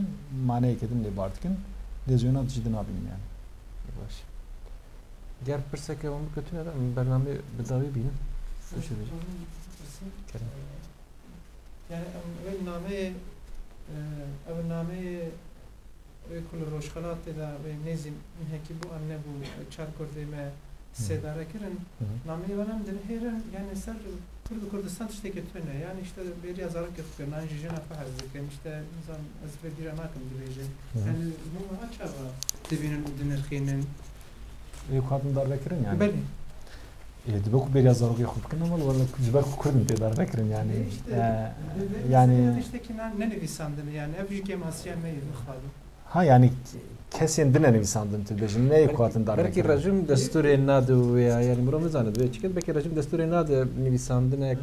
Speaker 3: معناه كده اللي بارتكن لزيونات جدا نابين يعني
Speaker 2: باش diğer perseke onu kötü neden برنامه بداوی بینم
Speaker 7: yani ev name kul roşxalat da ve nezim heki bu anne bu çar kurdeme sedara kirin name vanam den herin yani ser Kurdistan işte kötüne yani işte bir yazarak yapıyor nanjı jena fahazlık işte insan azbedira nakım diyecek yani bu açava tebinin dinirkhinin
Speaker 3: يقعدون دار بكرين يعني
Speaker 7: بله
Speaker 3: دبكو بيريا زاروك ياخذ كنا ولا جبالكو كردن بيدار بكرين يعني يعني
Speaker 7: işte kinan ne nevisandın yani hep ülkem Asya mı yıkıldı
Speaker 3: ha yani kesin dine nevisandın tebejin ne يقعدون دار
Speaker 2: belki rejim desturi nadı veya yani muram zannet ve çıkıp belki rejim desturi nadı nevisandın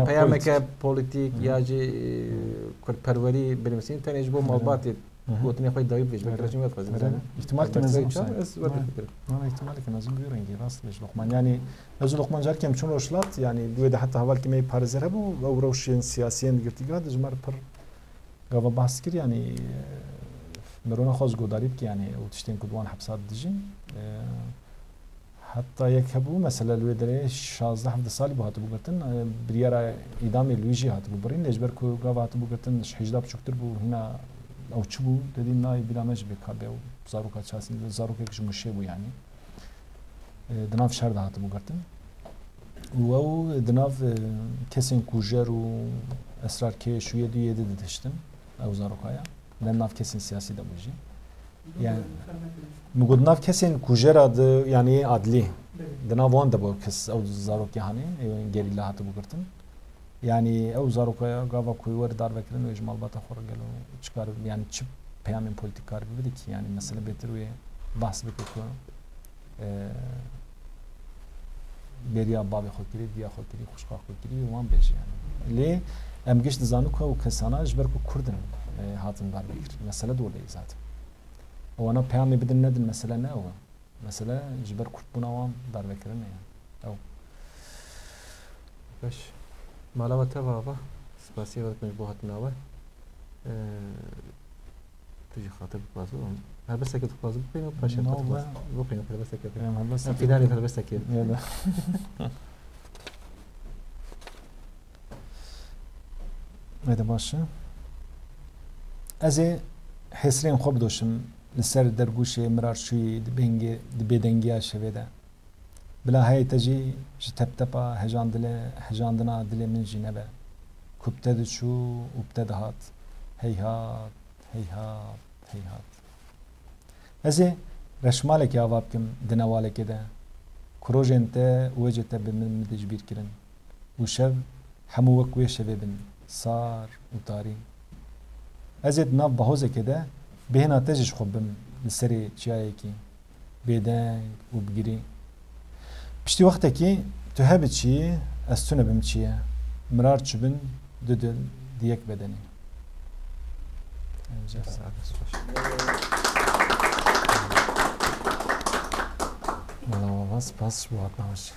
Speaker 2: peyameke politik yacı kurperveri bilmesin tanış bu malbat قوتني خوي دايب ليش بكره جمعة فاز
Speaker 3: احتمال كان نازل أنا احتمال كان نازل بيورنجي راست ليش لقمان يعني نازل لقمان جار كم شون روشلات يعني دويدا حتى هوال كمية بارزر هبو أو روشين سياسيين قلت قاد جمار بر قابا بحث كر يعني مرونا خاص قداريب كي يعني وتشتين كدوان حبسات دجين حتى يكهبو مثلا الويدري 16 حفظ سالي بو هاتبو قرتن بريارا إدامي لويجي هاتبو برين ليش بركو قابا هاتبو قرتن حجداب شكتر بو هنا او چبو dediğim nay bilamaj bekabe o zaruka çasin zaruka ki müşe bu yani dinav şer da hatı bu gartın o dinav kesin kujer u esrar ke şu yedi yedi deştin o zarukaya ben nav kesin siyasi da buji yani mugud nav kesin kujer adı yani adli dinav on da bu kes o zaruk yani gerilla hatı bu gartın yani ev zarukaya gava kuyuvar dar vekirin ve icmal bata khor gelo çıkar yani çip peyamin politik karbi dedik yani mesela betir ve bahs bir koku beriya babi khokiri diya khokiri khushqa khokiri ve man beş yani le em geç dizanı ko kesana jber ko kurdun hatın dar vekir mesela de öyle zaten o ana peyami bidin nedin mesela ne o mesela jber kurt buna vam dar vekirin yani
Speaker 2: باش مالا تبابا سپاسی وقت مجبوعات ناوه تجي خاطر بازو هل بس كده بازو بينو باشا بينو بس كده في داري هل بس كده
Speaker 3: هذا باشه ازي حسرين خوب دوشم لسر درگوشه مرارشوی دبیدنگی شویده بلا هاي تجي تبتبا هجاندنا دل من جنبه كبتد شو وابتدهات هيهات هيهات هيهات ازي رشمالك يا بابكم دنوالك كده كروج انت وجهت بمن مدجبير كرن وشب حموك وشبابن صار وطاري ازيد ناب بهوزه كده بهنا تجش خبم لسري شايكي بيدان وبجري بشتي وقتكي تهبت شيء استنى بمشيه مرار تشبن ددل ديك بدني والله بس بوعدنا وش